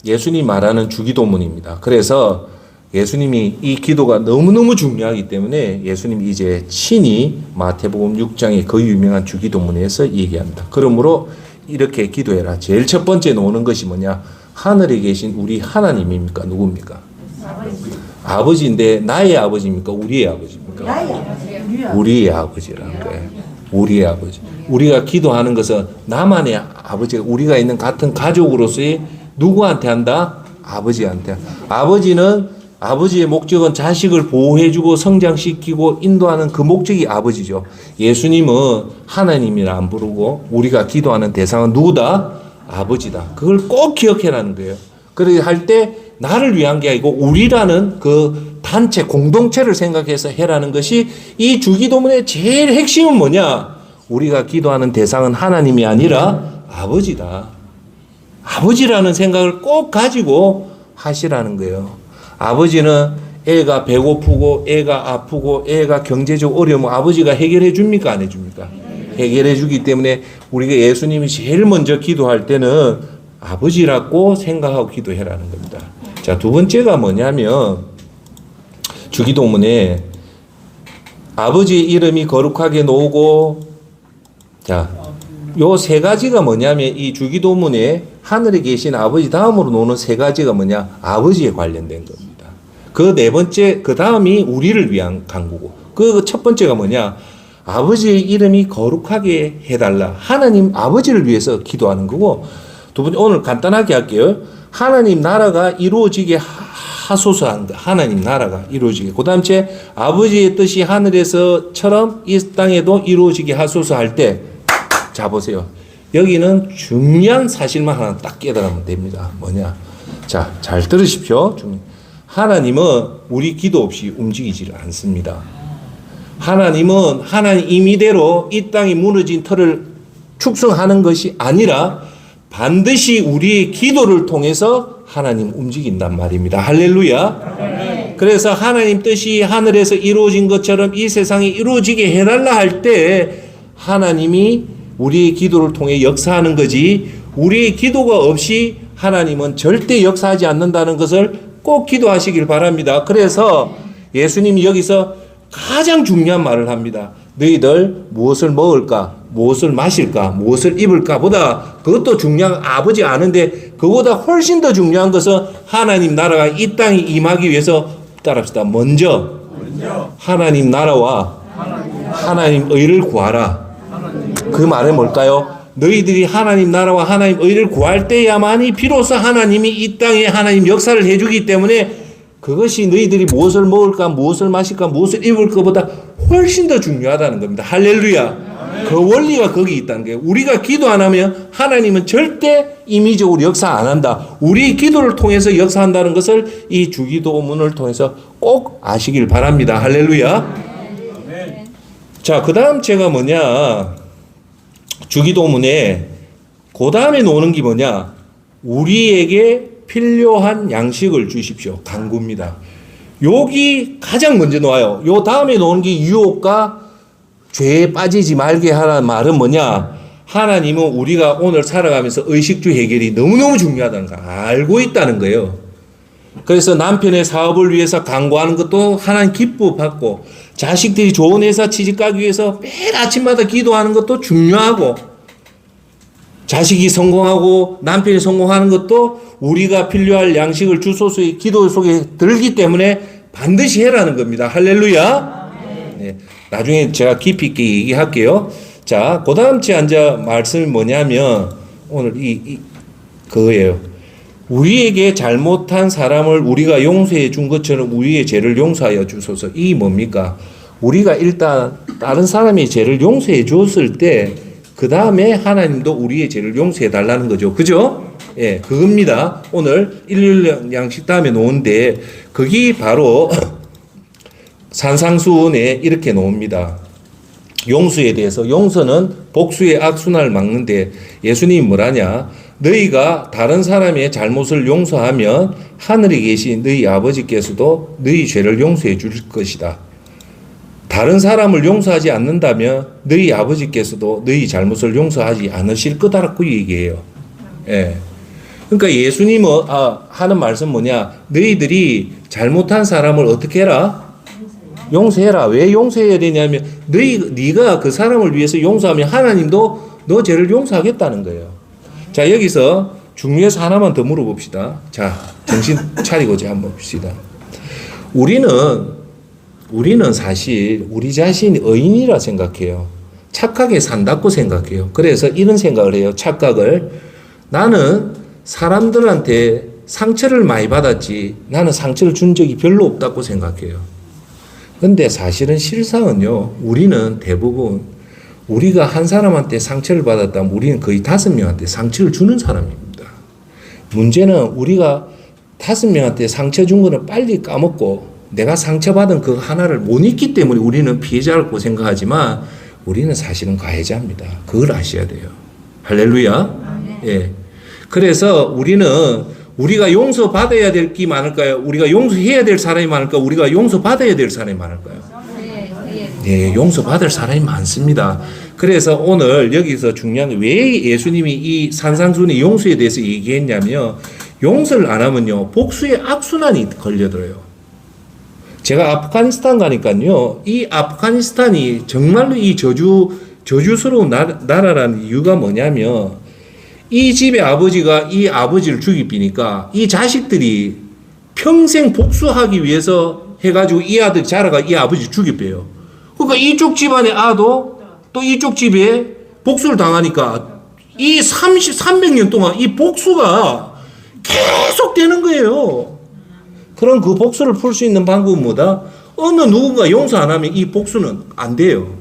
예수님 말하는 주기도문입니다. 그래서 예수님이 이 기도가 너무너무 중요하기 때문에 예수님이 이제 친히 마태복음 6장의 그 유명한 주기도문에서 얘기합니다. 그러므로 이렇게 기도해라. 제일 첫 번째 나오는 것이 뭐냐? 하늘에 계신 우리 하나님입니까? 누굽니까? 아버지인데 나의 아버지입니까? 우리의 아버지입니까? 우리의 아버지라는 거예요. 우리의 아버지. 우리가 기도하는 것은 나만의 아버지가 우리가 있는 같은 가족으로서의 누구한테 한다? 아버지한테. 아버지의 목적은 자식을 보호해주고 성장시키고 인도하는 그 목적이 아버지죠. 예수님은 하나님이라 안 부르고 우리가 기도하는 대상은 누구다? 아버지다. 그걸 꼭 기억해라는 거예요. 그렇게 할 때 나를 위한 게 아니고 우리라는 그 단체 공동체를 생각해서 해라는 것이 이 주기도문의 제일 핵심은 뭐냐? 우리가 기도하는 대상은 하나님이 아니라 아버지다. 아버지라는 생각을 꼭 가지고 하시라는 거예요. 아버지는 애가 배고프고 애가 아프고 애가 경제적 어려우면 아버지가 해결해 줍니까? 안 해줍니까? 해결해 주기 때문에 우리가 예수님이 제일 먼저 기도할 때는 아버지라고 생각하고 기도해라는 겁니다. 자, 두 번째가 뭐냐면 주기도문에 아버지의 이름이 거룩하게 놓고 자, 요 세 가지가 뭐냐면 이 주기도문에 하늘에 계신 아버지 다음으로 놓는 세 가지가 뭐냐? 아버지에 관련된 겁니다. 그 네 번째, 그 다음이 우리를 위한 간구고 그 첫 번째가 뭐냐? 아버지의 이름이 거룩하게 해달라. 하나님 아버지를 위해서 기도하는 거고 두 번째 오늘 간단하게 할게요. 하나님 나라가 이루어지게 하소서 한다. 하나님 나라가 이루어지게. 그 다음 째 아버지의 뜻이 하늘에서처럼 이 땅에도 이루어지게 하소서 할 때 자 보세요. 여기는 중요한 사실만 하나 딱 깨달으면 됩니다. 뭐냐? 자, 잘 들으십시오. 하나님은 우리 기도 없이 움직이지 않습니다. 하나님은 하나님 임의대로 이 땅이 무너진 터를 축성하는 것이 아니라 반드시 우리의 기도를 통해서 하나님 움직인단 말입니다. 할렐루야. 그래서 하나님 뜻이 하늘에서 이루어진 것처럼 이 세상에 이루어지게 해달라 할 때 하나님이 우리의 기도를 통해 역사하는 거지 우리의 기도가 없이 하나님은 절대 역사하지 않는다는 것을 꼭 기도하시길 바랍니다. 그래서 예수님이 여기서 가장 중요한 말을 합니다. 너희들 무엇을 먹을까? 무엇을 마실까? 무엇을 입을까? 보다 그것도 중요한 아버지 아는데 그보다 훨씬 더 중요한 것은 하나님 나라가 이 땅에 임하기 위해서 따라합시다. 먼저 하나님 나라와 하나님 의를 구하라. 그 말은 뭘까요? 너희들이 하나님 나라와 하나님 의를 구할 때야만이 비로소 하나님이 이 땅에 하나님 역사를 해주기 때문에 그것이 너희들이 무엇을 먹을까 무엇을 마실까 무엇을 입을 것보다 훨씬 더 중요하다는 겁니다. 할렐루야. 그 원리가 거기 있다는 거예요. 우리가 기도 안 하면 하나님은 절대 임의적으로 역사 안 한다. 우리 기도를 통해서 역사한다는 것을 이 주기도문을 통해서 꼭 아시길 바랍니다. 할렐루야. 자, 그 다음 제가 뭐냐. 주기도문에 그 다음에 놓는 게 뭐냐. 우리에게 필요한 양식을 주십시오. 간구입니다. 여기 가장 먼저 놓아요. 요 다음에 놓은 게 유혹과 죄에 빠지지 말게 하라는 말은 뭐냐? 하나님은 우리가 오늘 살아가면서 의식주 해결이 너무너무 중요하다는 거 알고 있다는 거예요. 그래서 남편의 사업을 위해서 간구하는 것도 하나님 기뻐받고, 자식들이 좋은 회사 취직하기 위해서 매일 아침마다 기도하는 것도 중요하고, 자식이 성공하고 남편이 성공하는 것도 우리가 필요할 양식을 주소서의 기도 속에 들기 때문에 반드시 해라는 겁니다. 할렐루야. 네, 나중에 제가 깊이 있게 얘기할게요. 자, 그 다음 제 앉아 말씀이 뭐냐면 오늘 그거예요. 우리에게 잘못한 사람을 우리가 용서해 준 것처럼 우리의 죄를 용서하여 주소서. 이 뭡니까? 우리가 일단 다른 사람의 죄를 용서해 줬을 때 그 다음에 하나님도 우리의 죄를 용서해 달라는 거죠. 그죠? 예, 그겁니다. 오늘 일일 양식 다음에 놓은데 그게 바로 산상수훈에 이렇게 놓습니다. 용서에 대해서. 용서는 복수의 악순환을 막는데 예수님이 뭐라냐? 너희가 다른 사람의 잘못을 용서하면 하늘에 계신 너희 아버지께서도 너희 죄를 용서해 줄 것이다. 다른 사람을 용서하지 않는다면 너희 아버지께서도 너희 잘못을 용서하지 않으실 거다라고 얘기해요. 예. 그러니까 예수님은 하는 말씀 뭐냐? 너희들이 잘못한 사람을 어떻게 해라? 용서해라. 왜 용서해야 되냐면 네가 그 사람을 위해서 용서하면 하나님도 너 죄를 용서하겠다는 거예요. 자, 여기서 중요해서 하나만 더 물어봅시다. 자, 정신 차리고 한번 봅시다. 우리는 사실 우리 자신이 의인이라 생각해요. 착하게 산다고 생각해요. 그래서 이런 생각을 해요. 착각을. 나는 사람들한테 상처를 많이 받았지 나는 상처를 준 적이 별로 없다고 생각해요. 근데 사실은 실상은요. 우리는 대부분 우리가 한 사람한테 상처를 받았다면 우리는 거의 5명한테 상처를 주는 사람입니다. 문제는 우리가 5명한테 상처 준 거는 빨리 까먹고 내가 상처받은 그 하나를 못 잊기 때문에 우리는 피해자라고 생각하지만 우리는 사실은 가해자입니다. 그걸 아셔야 돼요. 할렐루야. 예. 그래서 우리가 용서받아야 될 게 많을까요? 우리가 용서해야 될 사람이 많을까요? 우리가 용서받아야 될 사람이 많을까요? 네, 용서받을 사람이 많습니다. 그래서 오늘 여기서 중요한 게 왜 예수님이 이 산상수훈의 용서에 대해서 얘기했냐면 용서를 안 하면요. 복수의 악순환이 걸려들어요. 제가 아프가니스탄 가니까요. 이 아프가니스탄이 정말로 이 저주스러운 나라라는 이유가 뭐냐면 이 집의 아버지가 이 아버지를 죽이니까 이 자식들이 평생 복수하기 위해서 해가지고 이 아들 자라가 이 아버지 죽이빼요. 그러니까 이쪽 집안의 아도 또 이쪽 집에 복수를 당하니까 이 300년 동안 이 복수가 계속 되는 거예요. 그럼 그 복수를 풀 수 있는 방법은 뭐다? 어느 누군가 용서 안 하면 이 복수는 안 돼요.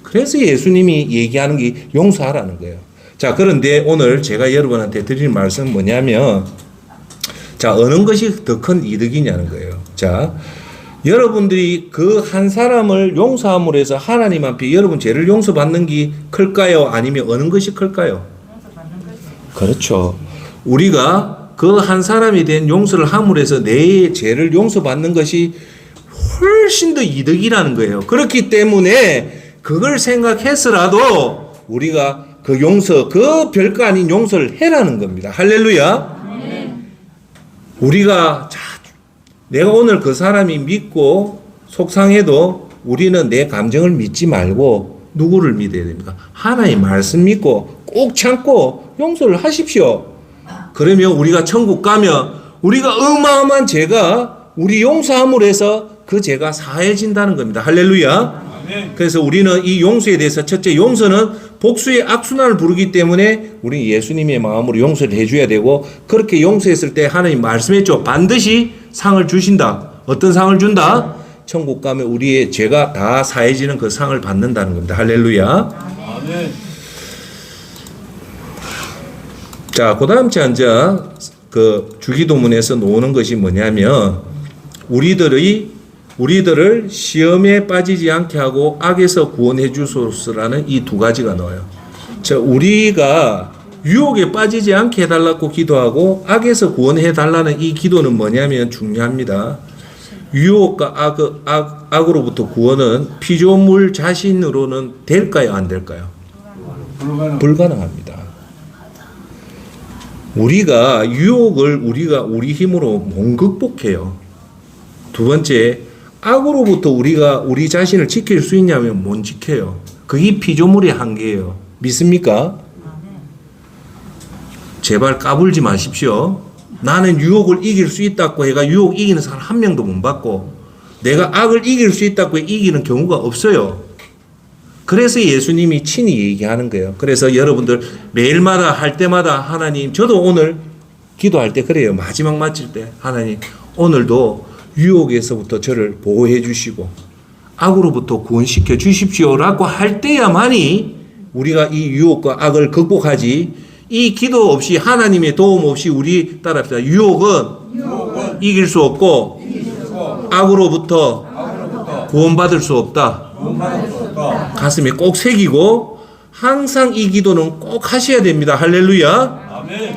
그래서 예수님이 얘기하는 게 용서하라는 거예요. 자, 그런데 오늘 제가 여러분한테 드릴 말씀은 뭐냐면, 자, 어느 것이 더 큰 이득이냐는 거예요. 자, 여러분들이 그 한 사람을 용서함으로 해서 하나님 앞에 여러분 죄를 용서받는 게 클까요? 아니면 어느 것이 클까요? 그렇죠. 우리가 그 한 사람에 대한 용서를 함으로 해서 내 죄를 용서받는 것이 훨씬 더 이득이라는 거예요. 그렇기 때문에 그걸 생각해서라도 우리가 그 용서, 그 별거 아닌 용서를 해라는 겁니다. 할렐루야. 우리가 내가 오늘 그 사람이 믿고 속상해도 우리는 내 감정을 믿지 말고 누구를 믿어야 됩니까? 하나님의 말씀 믿고 꼭 참고 용서를 하십시오. 그러면 우리가 천국 가면 우리가 어마어마한 죄가 우리 용서함으로 해서 그 죄가 사해진다는 겁니다. 할렐루야. 그래서 우리는 이 용서에 대해서 첫째, 용서는 복수의 악순환을 부르기 때문에 우리 예수님의 마음으로 용서를 해줘야 되고, 그렇게 용서했을 때 하나님 말씀했죠. 반드시 상을 주신다. 어떤 상을 준다? 천국 가면 우리의 죄가 다 사해지는 그 상을 받는다는 겁니다. 할렐루야. 자, 그 다음 찬자 그 주기도문에서 놓는 것이 뭐냐면 우리들을 시험에 빠지지 않게 하고 악에서 구원해 주소서라는 이 두 가지가 나와요. 자, 우리가 유혹에 빠지지 않게 해달라고 기도하고 악에서 구원해 달라는 이 기도는 뭐냐면 중요합니다. 유혹과 악으로부터 구원은 피조물 자신으로는 될까요, 안 될까요? 불가능합니다. 우리가 유혹을 우리 힘으로 못 극복해요. 두 번째, 악으로부터 우리가 우리 자신을 지킬 수 있냐면 못 지켜요. 그게 피조물의 한계예요. 믿습니까? 제발 까불지 마십시오. 나는 유혹을 이길 수 있다고 해가 유혹 이기는 사람 한 명도 못 봤고, 내가 악을 이길 수 있다고 이기는 경우가 없어요. 그래서 예수님이 친히 얘기하는 거예요. 그래서 여러분들 매일마다 할 때마다 하나님, 저도 오늘 기도할 때 그래요. 마지막 마칠 때 하나님 오늘도 유혹에서부터 저를 보호해 주시고 악으로부터 구원시켜 주십시오라고 할 때야만이 우리가 이 유혹과 악을 극복하지, 이 기도 없이 하나님의 도움 없이 우리 따라합시다. 유혹은 이길 수 없고 악으로부터 구원받을 수 없다. 가슴에 꼭 새기고 항상 이 기도는 꼭 하셔야 됩니다. 할렐루야. 아멘.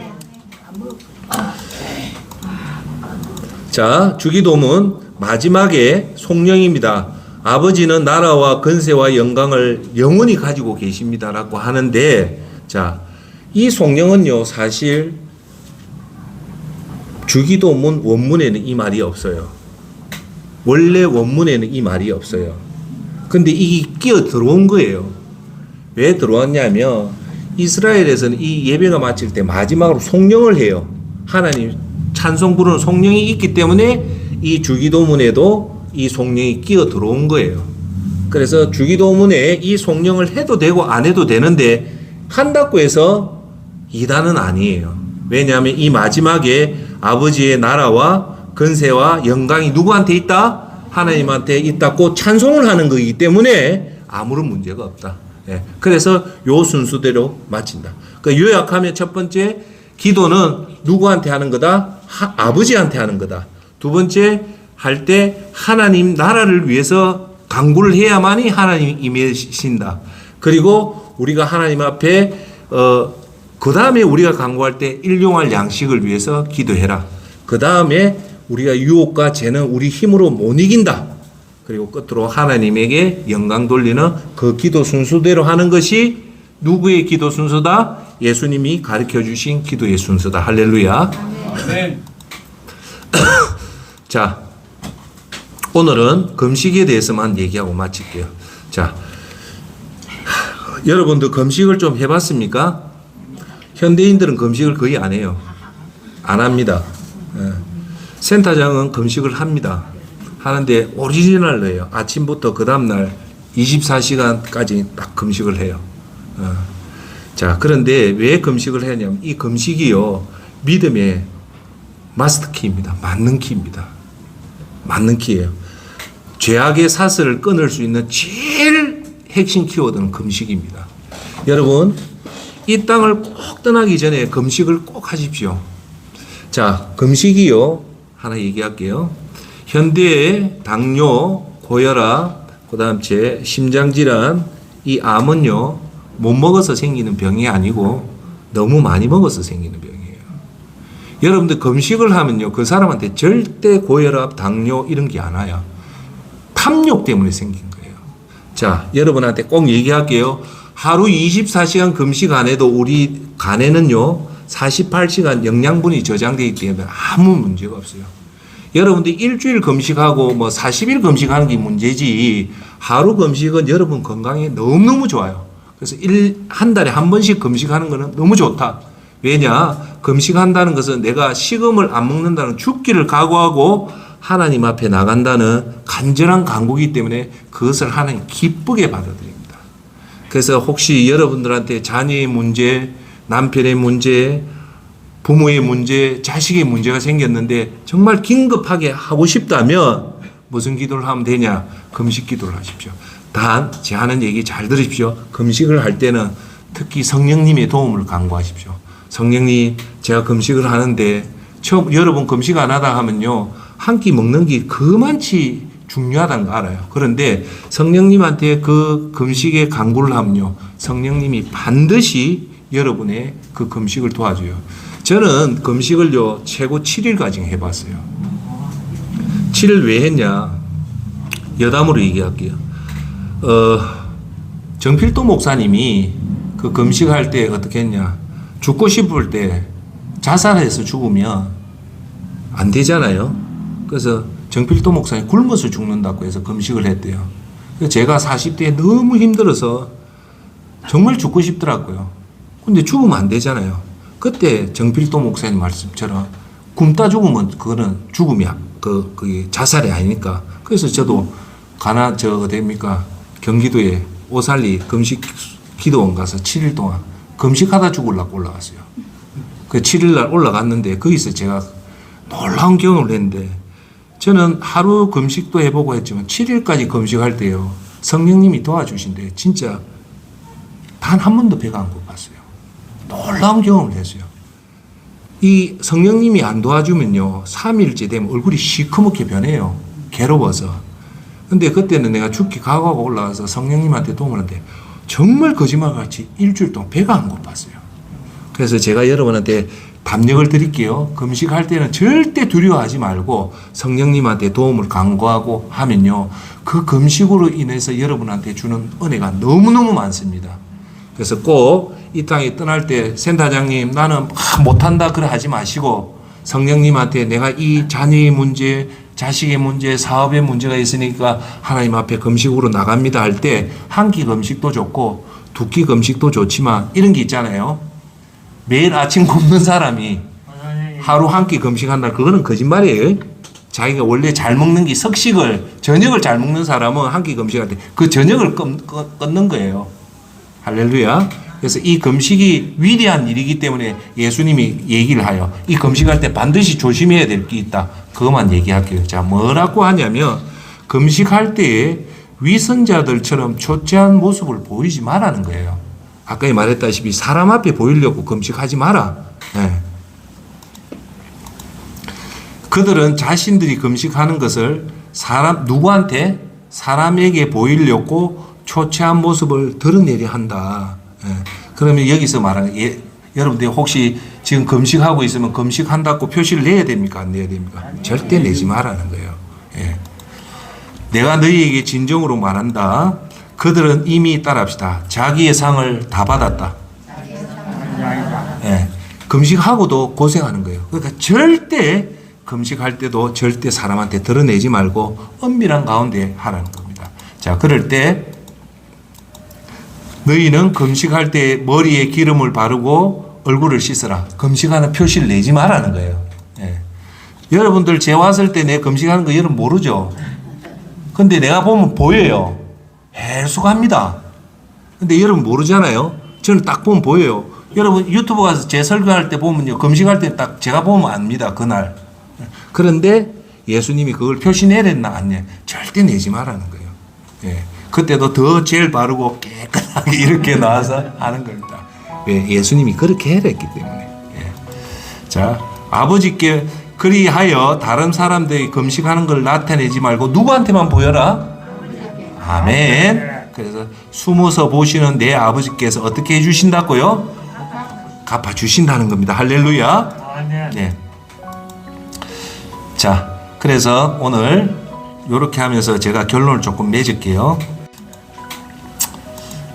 자, 주기도문 마지막에 송령입니다. 아버지는 나라와 근세와 영광을 영원히 가지고 계십니다라고 하는데, 자, 이 송령은요 사실 주기도문 원문에는 이 말이 없어요. 원래 원문에는 이 말이 없어요. 근데 이게 끼어 들어온 거예요. 왜 들어왔냐면 이스라엘에서는 이 예배가 마칠 때 마지막으로 송령을 해요. 하나님 찬송 부르는 송령이 있기 때문에 이 주기도문에도 이 송령이 끼어 들어온 거예요. 그래서 주기도문에 이 송령을 해도 되고 안 해도 되는데 한다고 해서 이단은 아니에요. 왜냐하면 이 마지막에 아버지의 나라와 근세와 영광이 누구한테 있다? 하나님한테 있다고 찬송을 하는 거기 때문에 아무런 문제가 없다. 예. 그래서 요 순수대로 마친다. 그 요약하면 첫 번째, 기도는 누구한테 하는 거다? 아버지한테 하는 거다. 두 번째, 할 때 하나님 나라를 위해서 간구를 해야만이 하나님이 임하신다. 그리고 우리가 하나님 앞에 그 다음에 우리가 간구할 때 일용할 양식을 위해서 기도해라. 그 다음에 우리가 유혹과 죄는 우리 힘으로 못 이긴다. 그리고 끝으로 하나님에게 영광 돌리는 그 기도 순서대로 하는 것이 누구의 기도 순서다? 예수님이 가르쳐 주신 기도의 순서다. 할렐루야. 아멘. 자, 오늘은 금식에 대해서만 얘기하고 마칠게요. 자, 여러분들 금식을 좀 해봤습니까? 현대인들은 금식을 거의 안 해요. 안 합니다. 센터장은 금식을 합니다. 하는데 오리지널로 해요. 아침부터 그 다음날 24시간까지 딱 금식을 해요. 자, 그런데 왜 금식을 하냐면 이 금식이요, 믿음의 마스터 키입니다. 맞는 키입니다. 맞는 키예요. 죄악의 사슬을 끊을 수 있는 제일 핵심 키워드는 금식입니다. 여러분, 이 땅을 꼭 떠나기 전에 금식을 꼭 하십시오. 자, 금식이요, 하나 얘기할게요. 현대의 당뇨, 고혈압, 그 다음 심장질환, 이 암은요, 못 먹어서 생기는 병이 아니고 너무 많이 먹어서 생기는 병이에요. 여러분들 금식을 하면요, 그 사람한테 절대 고혈압, 당뇨 이런 게 안 와요. 탐욕 때문에 생긴 거예요. 자, 여러분한테 꼭 얘기할게요. 하루 24시간 금식 안 해도 우리 간에는요 48시간 영양분이 저장되기 때문에 아무 문제가 없어요. 여러분들 일주일 금식하고 뭐 40일 금식하는 게 문제지, 하루 금식은 여러분 건강에 너무너무 좋아요. 그래서 한 달에 한 번씩 금식하는 거는 너무 좋다. 왜냐? 금식한다는 것은 내가 식음을 안 먹는다는 죽기를 각오하고 하나님 앞에 나간다는 간절한 간구이기 때문에 그것을 하나님 기쁘게 받아들입니다. 그래서 혹시 여러분들한테 자녀의 문제, 남편의 문제, 부모의 문제, 자식의 문제가 생겼는데 정말 긴급하게 하고 싶다면 무슨 기도를 하면 되냐? 금식 기도를 하십시오. 단, 제 하는 얘기 잘 들으십시오. 금식을 할 때는 특히 성령님의 도움을 간구하십시오. 성령님, 제가 금식을 하는데 처음 여러분 금식 안 하다 하면요, 한 끼 먹는 게 그만치 중요하다는 거 알아요. 그런데 성령님한테 그 금식에 간구를 하면요, 성령님이 반드시 여러분의 그 금식을 도와줘요. 저는 금식을요 최고 7일까지 해봤어요. 7일 왜 했냐? 여담으로 얘기할게요. 정필도 목사님이 그 금식할 때 어떻게 했냐? 죽고 싶을 때 자살해서 죽으면 안 되잖아요. 그래서 정필도 목사님 굶어서 죽는다고 해서 금식을 했대요. 제가 40대에 너무 힘들어서 정말 죽고 싶더라고요. 근데 죽으면 안 되잖아요. 그때 정필도 목사님 말씀처럼 굶다 죽으면 그거는 죽음이야. 그게 자살이 아니니까. 그래서 저도 어딥니까? 경기도에 오살리 금식 기도원 가서 7일 동안 금식하다 죽으려고 올라갔어요. 그 7일 날 올라갔는데 거기서 제가 놀라운 경험을 했는데, 저는 하루 금식도 해보고 했지만 7일까지 금식할 때요, 성령님이 도와주신대. 진짜 단 한 번도 배가 안 고팠어요. 놀라운 경험을 했어요. 이 성령님이 안 도와주면요, 3일째 되면 얼굴이 시커멓게 변해요. 괴로워서. 근데 그때는 내가 죽기 각오하고 올라가서 성령님한테 도움을 하는데 정말 거짓말같이 일주일 동안 배가 안 고팠어요. 그래서 제가 여러분한테 담력을 드릴게요. 금식할 때는 절대 두려워하지 말고 성령님한테 도움을 간구하고 하면요, 그 금식으로 인해서 여러분한테 주는 은혜가 너무너무 많습니다. 그래서 꼭 이 땅에 떠날 때 센터장님 나는 못한다 그래 하지 마시고, 성령님한테 내가 이 자녀의 문제, 자식의 문제, 사업의 문제가 있으니까 하나님 앞에 금식으로 나갑니다 할 때 한 끼 금식도 좋고 두 끼 금식도 좋지만 이런 게 있잖아요. 매일 아침 굶는 사람이 하루 한 끼 금식한다, 그거는 거짓말이에요. 자기가 원래 잘 먹는 게 저녁을 잘 먹는 사람은 한 끼 금식할 때 그 저녁을 끊는 거예요. 할렐루야. 그래서 이 금식이 위대한 일이기 때문에 예수님이 얘기를 하여 이 금식할 때 반드시 조심해야 될 게 있다. 그것만 얘기할게요. 자, 뭐라고 하냐면 금식할 때에 위선자들처럼 초췌한 모습을 보이지 말라는 거예요. 아까 말했다시피 사람 앞에 보이려고 금식하지 마라. 네. 그들은 자신들이 금식하는 것을 누구한테? 사람에게 보이려고 초췌한 모습을 드러내려 한다. 예. 그러면 여기서 말하는, 여러분들이 혹시 지금 금식하고 있으면 금식한다고 표시를 내야 됩니까? 안 내야 됩니까? 절대 내지 말라는 거예요. 예. 내가 너희에게 진정으로 말한다. 그들은 이미 따라합시다. 자기의 상을 다 받았다. 예. 금식하고도 고생하는 거예요. 그러니까 절대 금식할 때도 절대 사람한테 드러내지 말고 은밀한 가운데 하라는 겁니다. 자, 그럴 때 너희는 금식할 때 머리에 기름을 바르고 얼굴을 씻어라. 금식하는 표시를 내지 말라는 거예요. 예. 여러분들 제 왔을 때 내 금식하는 거 여러분 모르죠? 근데 내가 보면 보여요. 해수합니다. 근데 여러분 모르잖아요. 저는 딱 보면 보여요. 여러분 유튜브 가서 제 설교할 때 보면요, 금식할 때 딱 제가 보면 압니다. 그날. 그런데 예수님이 그걸 표시 내렸나 안 내? 절대 내지 말라는 거예요. 예. 그때도 더 젤 바르고 깨끗하게 이렇게 나와서 하는 겁니다. 왜? 예수님이 그렇게 해랬기 때문에. 예. 자, 아버지께 그리하여 다른 사람들이 금식하는 걸 나타내지 말고 누구한테만 보여라? 아멘. 그래서 숨어서 보시는 내 아버지께서 어떻게 해주신다고요? 갚아주신다는 겁니다. 할렐루야. 네. 자, 그래서 오늘 이렇게 하면서 제가 결론을 조금 맺을게요.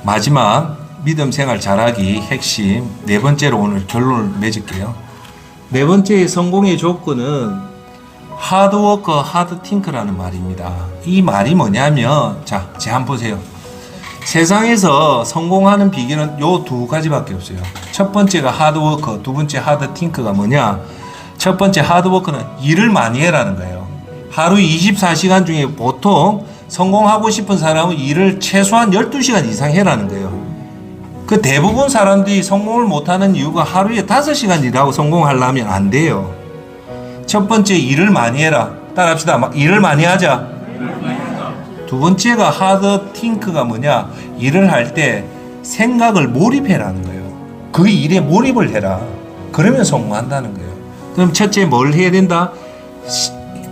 마지막 믿음 생활 잘하기 핵심 네 번째로 오늘 결론을 맺을게요. 네 번째 성공의 조건은 하드워커 하드팅크라는 말입니다. 이 말이 뭐냐면, 자, 한번 보세요. 세상에서 성공하는 비결은 요 두 가지밖에 없어요. 첫 번째가 하드워커, 두 번째 하드팅크가 뭐냐? 첫 번째 하드워커는 일을 많이 해라는 거예요. 하루 24시간 중에 보통 성공하고 싶은 사람은 일을 최소한 12시간 이상 해라는 거예요. 그 대부분 사람들이 성공을 못하는 이유가 하루에 5시간 일하고 성공하려면 안 돼요. 첫 번째, 일을 많이 해라. 따라합시다. 일을 많이 하자. 두 번째가 하드 팅크가 뭐냐? 일을 할 때 생각을 몰입해라는 거예요. 그 일에 몰입을 해라. 그러면 성공한다는 거예요. 그럼 첫째 뭘 해야 된다?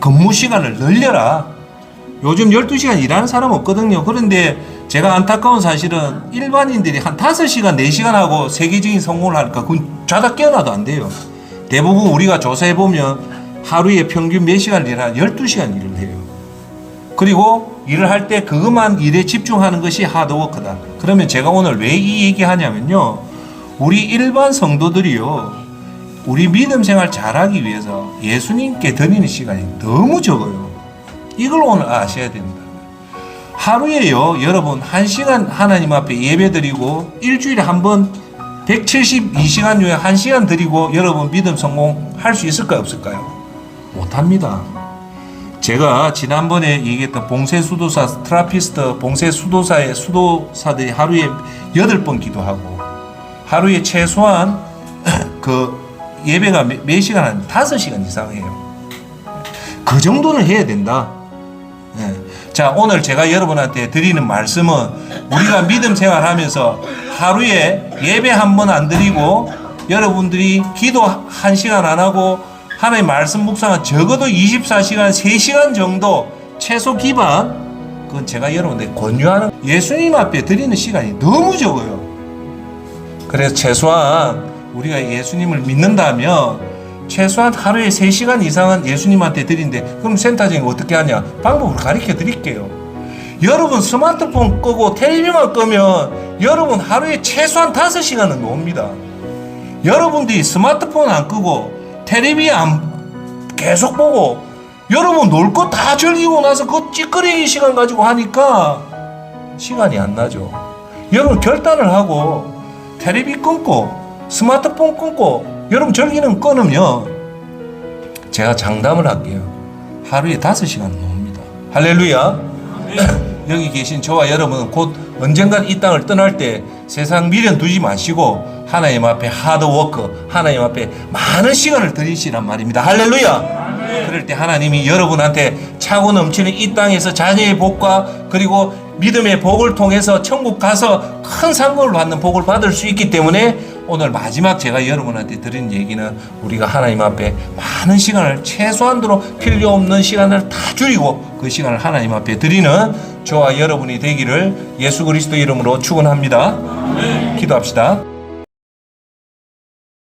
근무 시간을 늘려라. 요즘 12시간 일하는 사람 없거든요. 그런데 제가 안타까운 사실은 일반인들이 한 5시간, 4시간 하고 세계적인 성공을 하니까 그건 자다 깨어나도 안 돼요. 대부분 우리가 조사해보면 하루에 평균 몇 시간 일하나 12시간 일을 해요. 그리고 일을 할 때 그것만 일에 집중하는 것이 하드워크다. 그러면 제가 오늘 왜 이 얘기하냐면요. 우리 일반 성도들이요. 우리 믿음 생활 잘하기 위해서 예수님께 드리는 시간이 너무 적어요. 이걸 오늘 아셔야 됩니다. 하루에요, 여러분 1시간 하나님 앞에 예배 드리고 일주일에 한 번 172시간 중에 1시간 드리고 여러분 믿음 성공할 수 있을까요? 없을까요? 못합니다. 제가 지난번에 얘기했던 봉쇄 수도사 트라피스트 봉쇄 수도사의 수도사들이 하루에 8번 기도하고 하루에 최소한 그 예배가 몇 시간 한 5시간 이상 해요. 그 정도는 해야 된다. 네. 자, 오늘 제가 여러분한테 드리는 말씀은 우리가 믿음 생활하면서 하루에 예배 한 번 안 드리고 여러분들이 기도 1시간 안 하고 하나님 말씀 묵상은 적어도 24시간 3시간 정도 최소 기반 그건 제가 여러분들께 권유하는 예수님 앞에 드리는 시간이 너무 적어요. 그래서 최소한 우리가 예수님을 믿는다면 최소한 하루에 3시간 이상은 예수님한테 드린대. 그럼 센터장이 어떻게 하냐? 방법을 가르쳐 드릴게요. 여러분 스마트폰 끄고 텔레비만 끄면 여러분 하루에 최소한 5시간은 놉니다. 여러분들이 스마트폰 안 끄고 텔레비 안 계속 보고 여러분 놀 거 다 즐기고 나서 그 찌끄레기 시간 가지고 하니까 시간이 안 나죠. 여러분 결단을 하고 텔레비 끊고 스마트폰 끊고 여러분 즐기는 끊으면 제가 장담을 할게요. 하루에 5시간 놉니다. 할렐루야. 여기 계신 저와 여러분은 곧 언젠간 이 땅을 떠날 때 세상 미련 두지 마시고 하나님 앞에 하드워크, 하나님 앞에 많은 시간을 들이시란 말입니다. 할렐루야. 그럴 때 하나님이 여러분한테 차고 넘치는 이 땅에서 자녀의 복과 그리고 믿음의 복을 통해서 천국 가서 큰 상급을 받는 복을 받을 수 있기 때문에 오늘 마지막 제가 여러분한테 드린 얘기는 우리가 하나님 앞에 많은 시간을 최소한으로 필요 없는 시간을 다 줄이고 그 시간을 하나님 앞에 드리는 저와 여러분이 되기를 예수 그리스도 이름으로 축원합니다. 기도합시다.